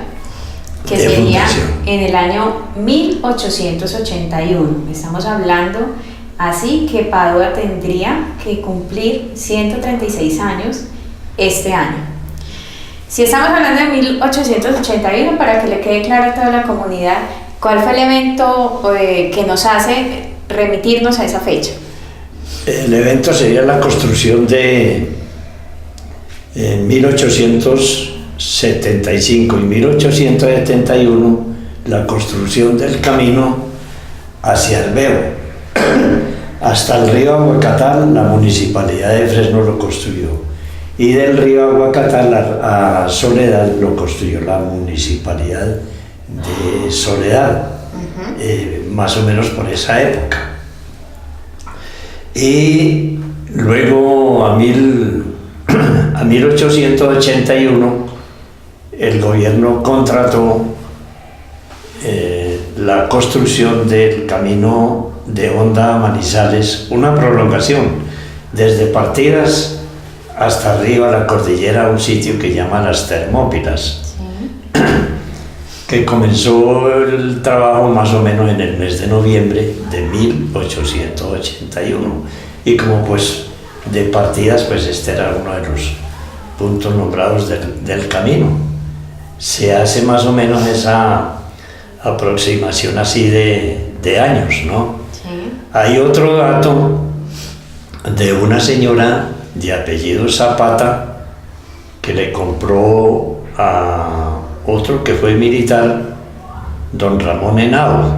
que
De
sería
fundación.
en el año 1881. Estamos hablando así que Padua tendría que cumplir 136 años este año. Si estamos hablando de 1881, para que le quede claro a toda la comunidad, ¿cuál fue el evento que nos hace remitirnos a esa fecha?
El evento sería la construcción en 1875 y 1871, la construcción del camino hacia el Bebo. Hasta el río Aguacatal, la municipalidad de Fresno lo construyó. Y del río Aguacatal a Soledad lo construyó la municipalidad de Soledad, más o menos por esa época. Y luego a 1881 el gobierno contrató la construcción del camino de Honda a Manizales, una prolongación desde Partidas hasta arriba la cordillera, un sitio que llaman Las Termópilas, que comenzó el trabajo más o menos en el mes de noviembre de 1881. Y como pues de Partidas, pues este era uno de los puntos nombrados del camino. Se hace más o menos esa aproximación así de años, ¿no?
Sí.
Hay otro dato de una señora de apellido Zapata que le compró a otro que fue militar, don Ramón Henao.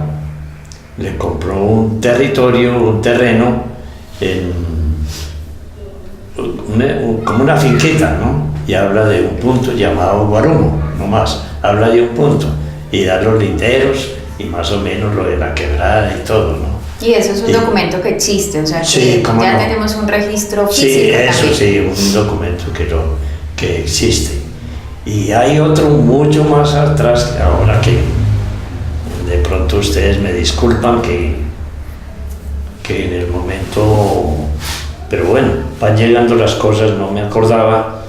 Le compró un terreno como una finqueta, ¿no? Y habla de un punto llamado Guarumo, no más, habla de un punto y da los linderos y más o menos lo de la quebrada y todo, ¿no?
Y eso es un documento que existe, o sea que
Sí, ¿cómo
ya
no?
tenemos un registro físico.
Sí, eso
también.
sí, un documento que existe. Y hay otro mucho más atrás, que ahora que de pronto ustedes me disculpan que en el momento, pero bueno, van llegando las cosas, no me acordaba.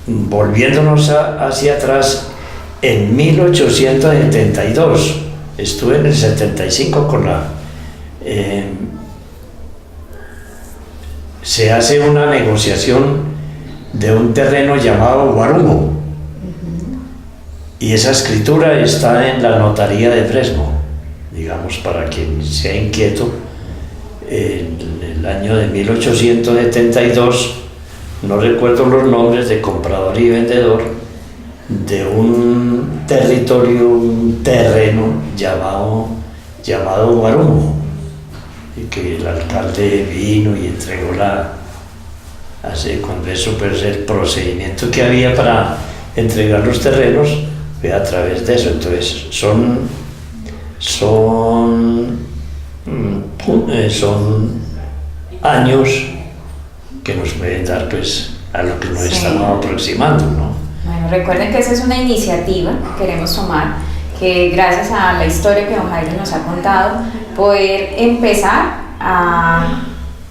Volviéndonos hacia atrás, en 1872, estuve en el 75 con se hace una negociación de un terreno llamado Guarumo, y esa escritura está en la notaría de Fresno, digamos, para quien sea inquieto. En el año de 1872, no recuerdo los nombres de comprador y vendedor, de un territorio, un terreno llamado Guarumo, y que el alcalde vino y entregó cuando eso, pues el procedimiento que había para entregar los terrenos fue a través de eso. Entonces son años que nos pueden dar, pues, a lo que nos estamos aproximando, ¿no?
Bueno, recuerden que esa es una iniciativa que queremos tomar, que gracias a la historia que don Jairo nos ha contado, poder empezar a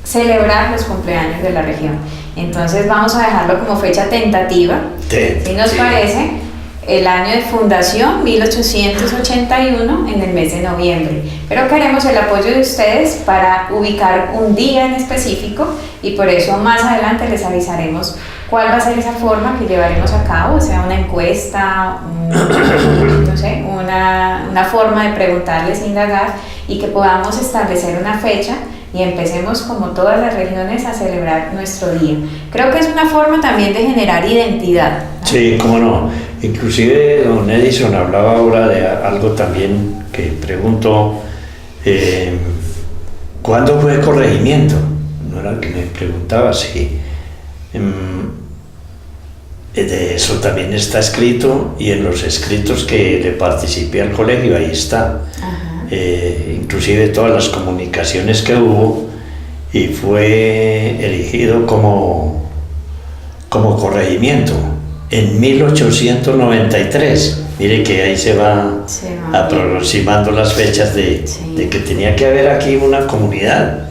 celebrar los cumpleaños de la región. Entonces vamos a dejarlo como fecha tentativa, si nos parece, el año de fundación 1881 en el mes de noviembre, pero queremos el apoyo de ustedes para ubicar un día en específico, y por eso más adelante les avisaremos cuál va a ser esa forma que llevaremos a cabo, o sea, una encuesta, no sé, una forma de preguntarles, indagar, y que podamos establecer una fecha y empecemos, como todas las regiones, a celebrar nuestro día. Creo que es una forma también de generar identidad, ¿no?
Sí, cómo no. Inclusive don Edison hablaba ahora de algo también que preguntó, ¿cuándo fue el corregimiento? No era que me preguntaba, sí. De eso también está escrito, y en los escritos que le participé al colegio, ahí está. Inclusive todas las comunicaciones que hubo, y fue elegido como corregimiento en 1893. Mire que ahí se va aproximando las fechas de que tenía que haber aquí una comunidad.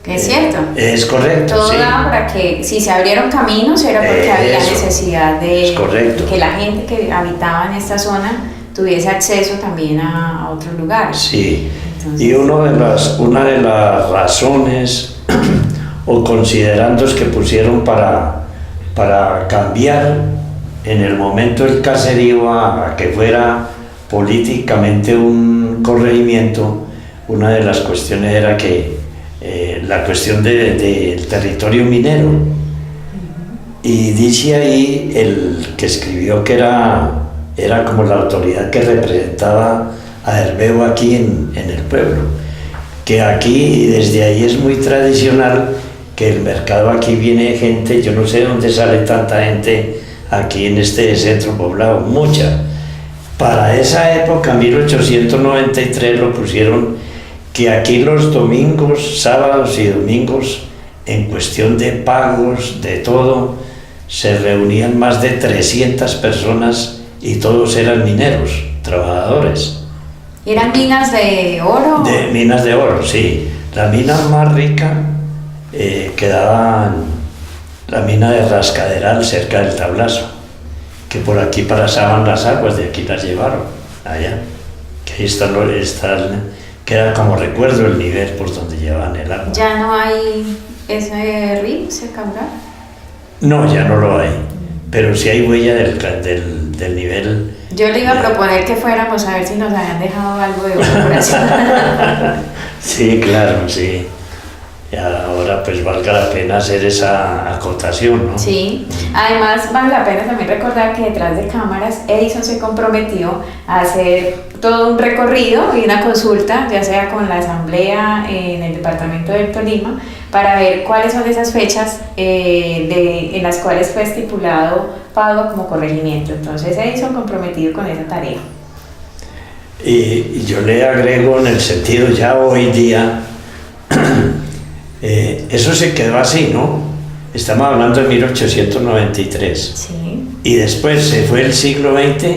Es cierto.
Es correcto.
Todo daba para que, si se abrieron caminos, era porque había necesidad de que la gente que habitaba en esta zona tuviese acceso también a otros lugares.
Sí. Entonces, y una de las razones o considerandos que pusieron para cambiar en el momento del caserío a que fuera políticamente un corregimiento, una de las cuestiones era que la cuestión del territorio minero. Y dice ahí el que escribió que era como la autoridad que representaba a Herbeo aquí en el pueblo, que aquí, desde ahí es muy tradicional que el mercado aquí viene gente, yo no sé de dónde sale tanta gente aquí en este centro poblado, mucha. Para esa época, 1893, lo pusieron que aquí los domingos, sábados y domingos, en cuestión de pagos, de todo, se reunían más de 300 personas, y todos eran mineros, trabajadores.
¿Eran minas de oro?
De minas de oro, sí. La mina más rica quedaba la mina de Rascaderal, cerca del Tablazo, que por aquí pasaban las aguas, de aquí las llevaron allá, que ahí queda como recuerdo el nivel por donde llevaban el agua.
¿Ya no hay ese río, ese caudal?
No, ya no lo hay, pero sí hay huella del nivel.
Yo le iba a proponer que fuéramos a ver si nos habían dejado algo de oro por allá.
Sí, claro, sí. Y ahora pues valga la pena hacer esa acotación, ¿no?
Sí, además vale la pena también recordar que detrás de cámaras Edison se comprometió a hacer todo un recorrido y una consulta, ya sea con la asamblea en el departamento del Tolima, para ver cuáles son esas fechas en las cuales fue estipulado Padua como corregimiento. Entonces Edison comprometido con esa tarea.
Y yo le agrego en el sentido, ya hoy día eso se quedó así, ¿no? Estamos hablando de 1893.
Sí.
Y después se fue el siglo XX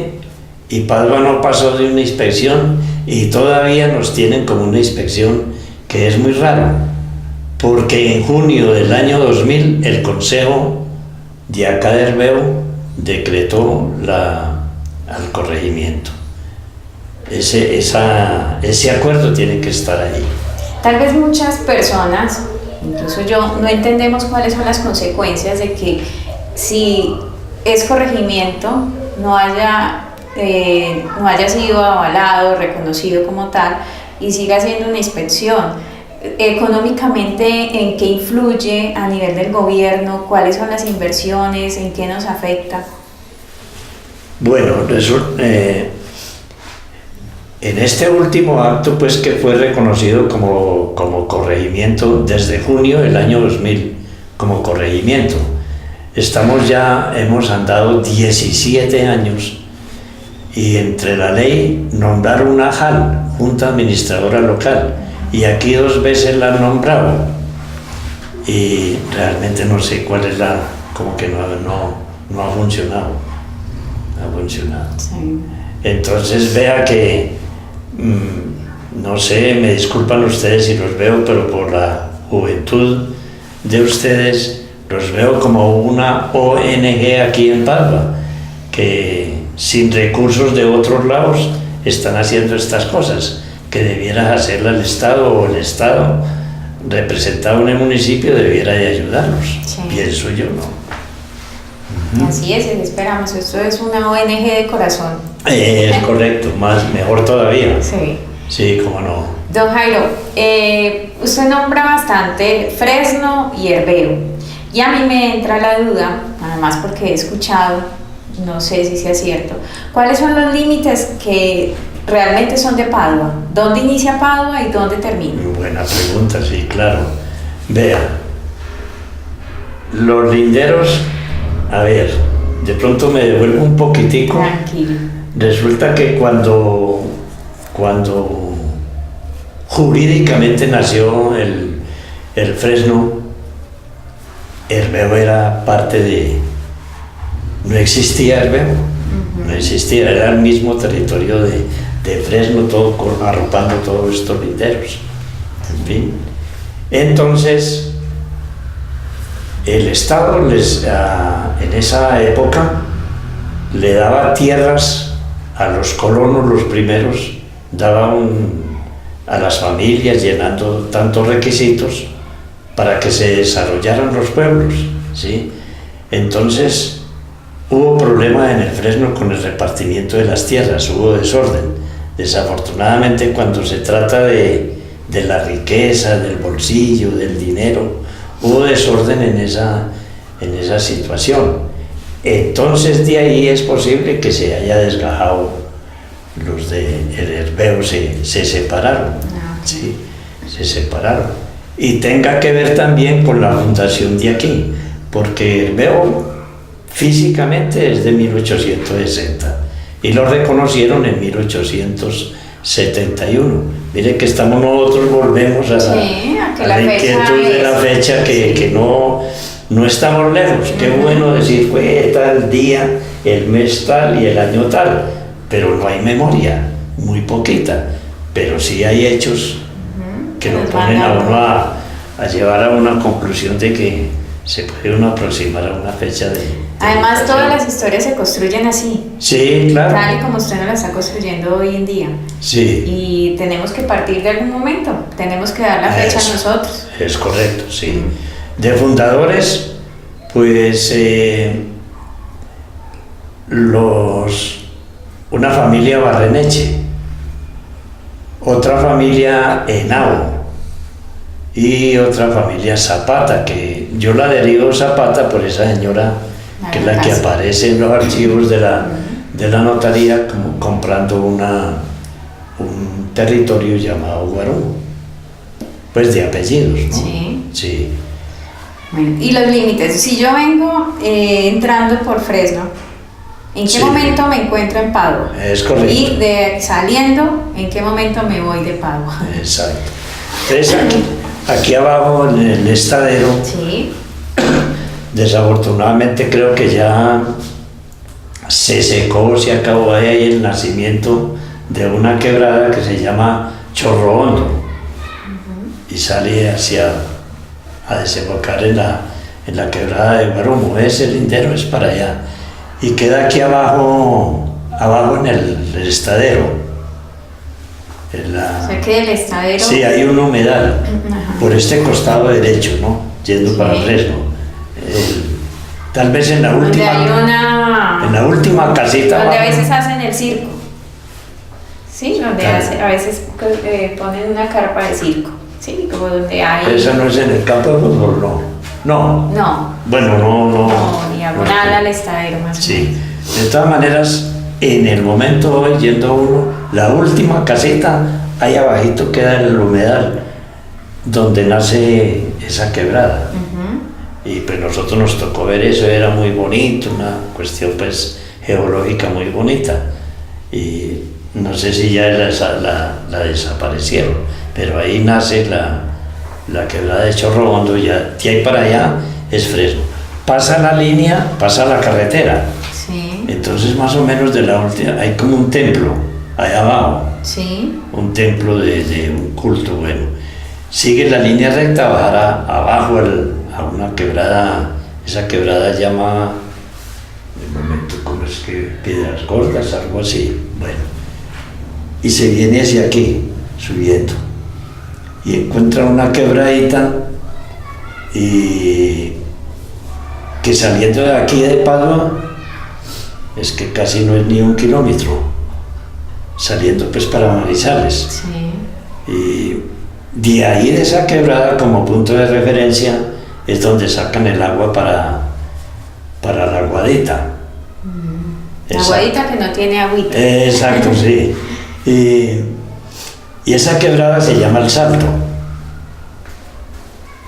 y Padua no pasó de una inspección, y todavía nos tienen como una inspección que es muy rara, porque en junio del año 2000 el Consejo de acá de Herbeo decretó al corregimiento. Ese acuerdo tiene que estar ahí.
Tal vez muchas personas, incluso yo, no entendemos cuáles son las consecuencias de que si es corregimiento no haya sido avalado, reconocido como tal, y siga haciendo una inspección. Económicamente, ¿en qué influye a nivel del gobierno? ¿Cuáles son las inversiones? ¿En qué nos afecta?
Bueno, en este último acto, pues que fue reconocido como corregimiento desde junio del año 2000, como corregimiento. Hemos andado 17 años y entre la ley nombrar una JAL, Junta Administradora Local, y aquí 2 veces la han nombrado y realmente no sé cuál es como que no ha funcionado. No ha funcionado.
Sí.
Entonces vea que, no sé, me disculpan ustedes si los veo, pero por la juventud de ustedes los veo como una ONG aquí en Padua, que sin recursos de otros lados están haciendo estas cosas, que debiera hacerla el Estado, o el Estado representado en el municipio debiera de ayudarlos.
Sí.
Pienso yo, ¿no?
Así es, esperamos. Esto es una ONG de corazón.
Es correcto, mejor todavía.
Sí.
Sí, cómo no.
Don Jairo, usted nombra bastante Fresno y Herbeo. Y a mí me entra la duda, además porque he escuchado, no sé si sea cierto, ¿cuáles son los límites que realmente son de Padua? ¿Dónde inicia Padua y dónde termina?
Muy buena pregunta, sí, claro. Vea, los linderos, a ver, de pronto me devuelvo un poquitico.
Tranquilo.
Resulta que cuando jurídicamente nació el Fresno, Herbeo era parte de... No existía Herbeo, no existía, era el mismo territorio de Fresno, todo arropando todos estos linderos. En fin. Entonces, el Estado en esa época le daba tierras a los colonos, los primeros, daba a las familias llenando tantos requisitos para que se desarrollaran los pueblos, ¿sí? Entonces hubo problema en el Fresno con el repartimiento de las tierras, hubo desorden. Desafortunadamente, cuando se trata de la riqueza, del bolsillo, del dinero, hubo desorden en esa situación. Entonces de ahí es posible que se haya desgajado, los de Herbeo se separaron, ¿sí? Se separaron. Y tenga que ver también con la fundación de aquí, porque Herbeo físicamente es de 1860 y lo reconocieron en 1871. Mire que estamos nosotros, volvemos a la inquietud de la fecha, que no estamos lejos. Qué bueno decir fue tal día, el mes tal y el año tal, pero no hay memoria, muy poquita, pero sí hay hechos que lo ponen a uno a llevar a una conclusión de que se puede uno aproximar a una fecha de
Además, todas las historias se construyen así.
Sí, claro.
Tal y como usted nos la está construyendo hoy en día.
Sí.
Y tenemos que partir de algún momento, tenemos que dar la fecha a nosotros.
Es correcto, sí. De fundadores, pues una familia Barreneche, otra familia Henao y otra familia Zapata, que yo la derivo Zapata por esa señora que es la que aparece en los archivos de la notaría como comprando un territorio llamado Guarú, pues de apellidos, ¿no?
Sí.
Sí.
Bueno, y los límites, si yo vengo entrando por Fresno, ¿en qué momento me encuentro en Padua?
Es correcto.
Y saliendo, ¿en qué momento me voy de Padua?
Exacto. Entonces aquí abajo en el estadero,
Sí.
desafortunadamente creo que ya se secó, se acabó ahí el nacimiento de una quebrada que se llama Chorro Hondo y sale a desembocar en la quebrada de Guarumo. Ese lindero es para allá y queda aquí abajo en el estadero.
O sea que el estadero...
Sí, hay un humedal.
Ajá.
Por este costado derecho, ¿no? Yendo
Sí.
para Fresno. Tal vez en la
Donde
última.
hay una...
En la última casita.
Donde a
abajo.
veces hacen el circo. Sí, donde
Claro.
a veces ponen una carpa de circo. Sí, como donde hay...
Esa no es en el campo de fútbol, no. No.
No.
Bueno, no.
No, diagonal al estadero más o
Sí.
menos.
De todas maneras, en el momento hoy, yendo uno, la última casita, ahí abajito queda el humedal, donde nace esa quebrada. Y pues nosotros nos tocó ver eso, era muy bonito, una cuestión pues geológica muy bonita. Y no sé si ya la desaparecieron, pero ahí nace la quebrada de Chorro Hondo, ya de ahí para allá es Fresno. Pasa la línea, pasa la carretera.
Sí.
Entonces más o menos de la última, hay como un templo allá abajo.
Sí.
Un templo de un culto, bueno. Sigue la línea recta, bajará abajo a una quebrada, esa quebrada llama, de momento, ¿cómo es que? Piedras Gordas, algo así, bueno. Y se viene hacia aquí, subiendo. Y encuentra una quebradita y que saliendo de aquí de Padua, es que casi no es ni 1 kilómetro, saliendo pues para Manizales.
Sí.
Y de ahí de esa quebrada como punto de referencia es donde sacan el agua para la Guadita.
La Guadita que no tiene agüita.
Exacto, sí. Y esa quebrada se llama El Salto.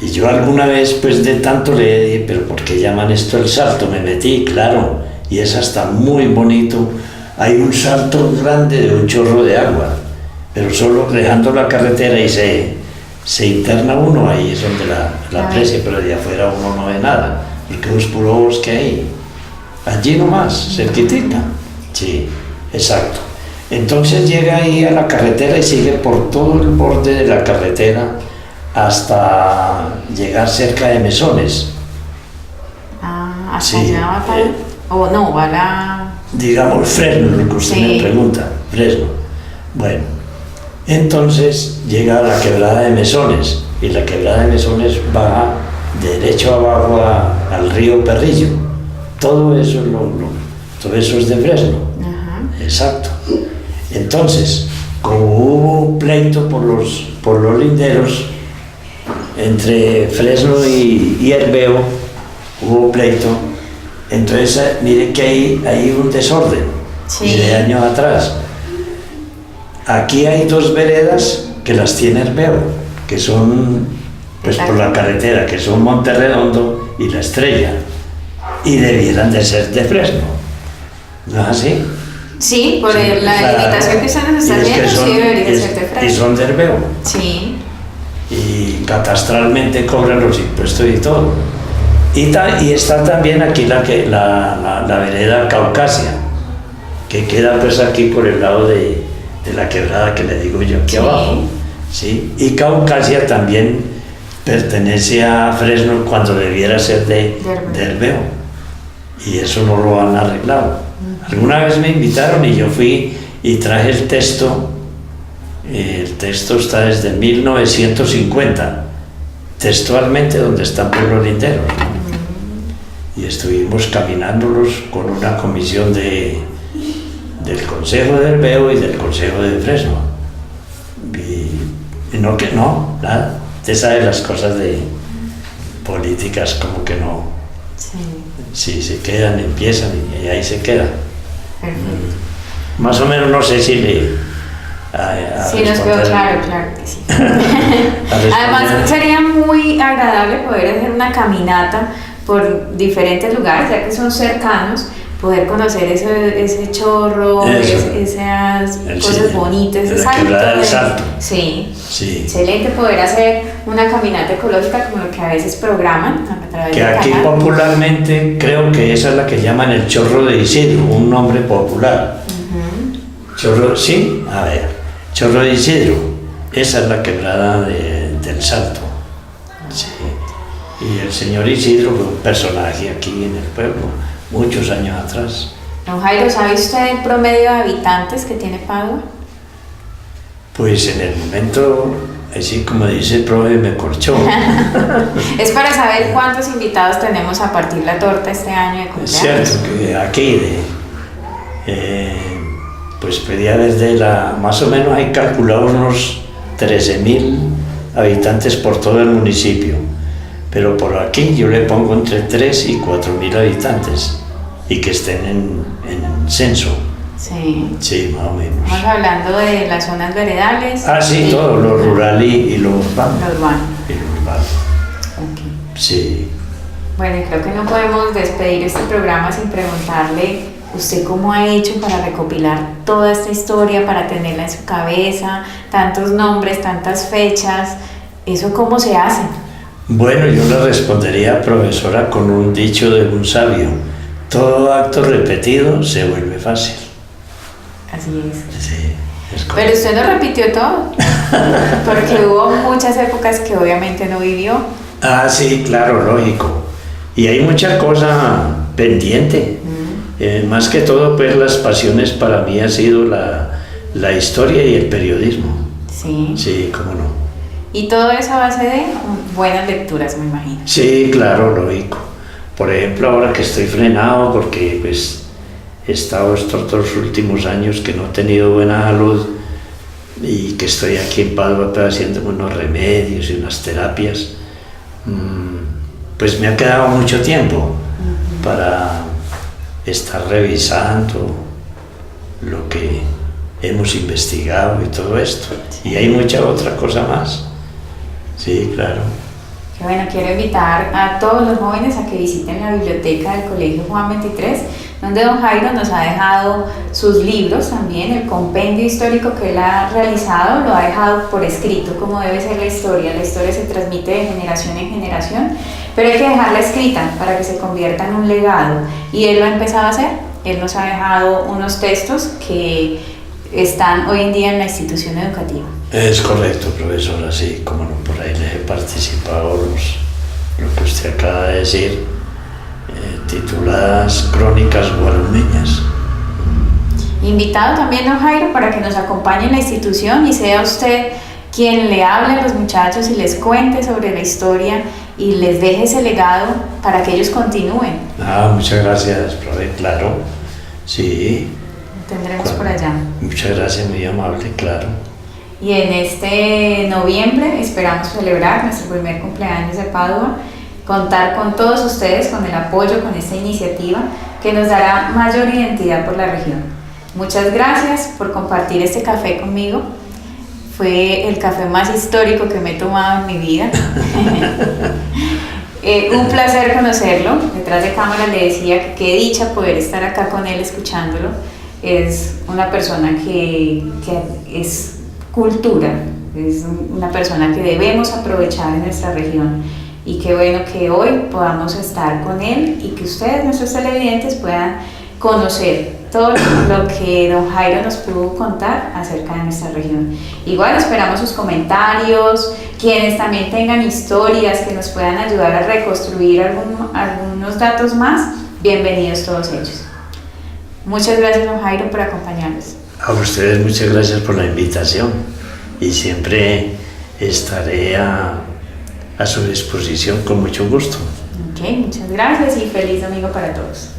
Y yo alguna vez, pues de tanto leí, pero ¿por qué llaman esto El Salto? Me metí, claro, y es hasta muy bonito. Hay un salto grande de un chorro de agua, pero solo dejando la carretera y se interna uno, ahí es donde la aprecia, pero de afuera uno no ve nada, porque es puro bosque ahí. Allí nomás, cerquitita. Sí, exacto. Entonces llega ahí a la carretera y sigue por todo el borde de la carretera hasta llegar cerca de Mesones.
Ah, hasta
Sí,
allá va para... o no, va la...
Digamos Fresno, lo que usted me pregunta, Fresno. Bueno, entonces llega a la quebrada de Mesones, y la quebrada de Mesones baja derecho abajo al río Perrillo. Todo eso es de Fresno.
Ajá.
Exacto. Entonces, como hubo un pleito por los linderos entre Fresno y Herbeo, hubo pleito. Entonces, mire que hay un desorden,
Sí.
de años atrás. Aquí hay 2 veredas que las tiene Herbeo, que son, pues por la carretera, que son Monterredondo y La Estrella, y debieran de ser de Fresno, ¿no es así?
Sí, por
Sí,
la
claro.
invitación que usted nos está
Y es que
haciendo, sí debería ser de
y
Fresno.
son de Herbeo,
Sí.
y catastralmente cobran los impuestos y todo. Y está también aquí la vereda Caucasia, que queda pues aquí por el lado de la quebrada que le digo yo aquí
Sí.
abajo. ¿Sí? Y Caucasia también pertenece a Fresno cuando debiera ser de Herbeo. Y eso no lo han arreglado. Alguna vez me invitaron y yo fui y traje el texto. El texto está desde 1950, textualmente donde están Pueblos Linderos. Y estuvimos caminándolos con una comisión del Consejo de Herbeo y del Consejo de Fresno. Y no, nada. Usted sabe las cosas de políticas como que no.
Sí.
Si se quedan, empiezan y ahí se quedan.
Perfecto.
Más o menos no sé si le...
Sí, nos quedó claro que sí.
Además
Además, sería muy agradable poder hacer una caminata por diferentes lugares, ya que son cercanos, poder conocer ese chorro, esas cosas bonitas, ese salto. Sí.
Sí.
Excelente poder hacer una caminata ecológica como lo que a veces programan a través
Que
del
aquí
canal.
popularmente creo que esa es la que llaman el chorro de Isidro, un nombre popular. Chorro, sí, a ver, Chorro de Isidro, esa es la quebrada del Salto. Sí. Y el señor Isidro fue un personaje aquí en el pueblo, muchos años atrás.
Don Jairo, ¿sabe usted el promedio de habitantes que tiene Padua?
Pues en el momento, así como dice el profe, me corchó.
Es para saber cuántos invitados tenemos a partir la torta este año de
Es
cumpleaños.
cierto que aquí, pues podía haber más o menos hay calculado unos 13.000 habitantes por todo el municipio. Pero por aquí yo le pongo entre 3 y 4.000 habitantes. y que estén en censo.
Sí.
Sí, más o menos.
Estamos hablando de las zonas veredales.
Ah, sí,
y
todo, lo rural y lo urbano.
lo urbano.
Y lo urbano.
Ok.
Sí.
Bueno, y creo que no podemos despedir este programa sin preguntarle usted cómo ha hecho para recopilar toda esta historia, para tenerla en su cabeza, tantos nombres, tantas fechas, ¿eso cómo se hace?
Bueno, yo le respondería, profesora, con un dicho de un sabio: todo acto repetido se vuelve fácil.
Así es.
Sí, es correcto.
Pero usted no repitió todo, porque hubo muchas épocas que obviamente no vivió.
Ah, sí, claro, lógico. Y hay mucha cosa pendiente. Más que todo, pues las pasiones para mí ha sido la historia y el periodismo.
Sí.
Sí, cómo no.
Y todo eso a base de buenas lecturas, me imagino.
Sí, claro, lógico. Por ejemplo, ahora que estoy frenado porque pues he estado estos 2 últimos años que no he tenido buena salud y que estoy aquí en Padua pues, haciendo unos remedios y unas terapias, pues me ha quedado mucho tiempo para estar revisando lo que hemos investigado y todo esto. Y hay mucha otra cosa más. Sí, claro.
Que bueno, quiero invitar a todos los jóvenes a que visiten la biblioteca del Colegio Juan 23, donde don Jairo nos ha dejado sus libros también, el compendio histórico que él ha realizado, lo ha dejado por escrito, como debe ser la historia se transmite de generación en generación, pero hay que dejarla escrita para que se convierta en un legado, y él lo ha empezado a hacer. Él nos ha dejado unos textos que están hoy en día en la institución educativa.
Es correcto, profesora, sí, como no, por ahí les he participado lo que usted acaba de decir, tituladas Crónicas Guarumeñas.
Invitado también don Jairo para que nos acompañe en la institución y sea usted quien le hable a los muchachos y les cuente sobre la historia y les deje ese legado para que ellos continúen.
Ah, muchas gracias, profe, claro, sí.
Tendremos por allá.
Muchas gracias, muy amable, claro.
Y en este noviembre esperamos celebrar nuestro primer cumpleaños de Padua, contar con todos ustedes, con el apoyo, con esta iniciativa que nos dará mayor identidad por la región. Muchas gracias por compartir este café conmigo. Fue el café más histórico que me he tomado en mi vida. Un placer conocerlo. Detrás de cámara le decía que qué dicha poder estar acá con él escuchándolo. Es una persona que es cultura, es una persona que debemos aprovechar en nuestra región, y qué bueno que hoy podamos estar con él y que ustedes, nuestros televidentes, puedan conocer todo lo que don Jairo nos pudo contar acerca de nuestra región. Igual esperamos sus comentarios, quienes también tengan historias que nos puedan ayudar a reconstruir algunos datos más, bienvenidos todos ellos. Muchas gracias don Jairo por acompañarnos.
A ustedes muchas gracias por la invitación y siempre estaré a su disposición con mucho gusto.
Ok, muchas gracias y feliz domingo para todos.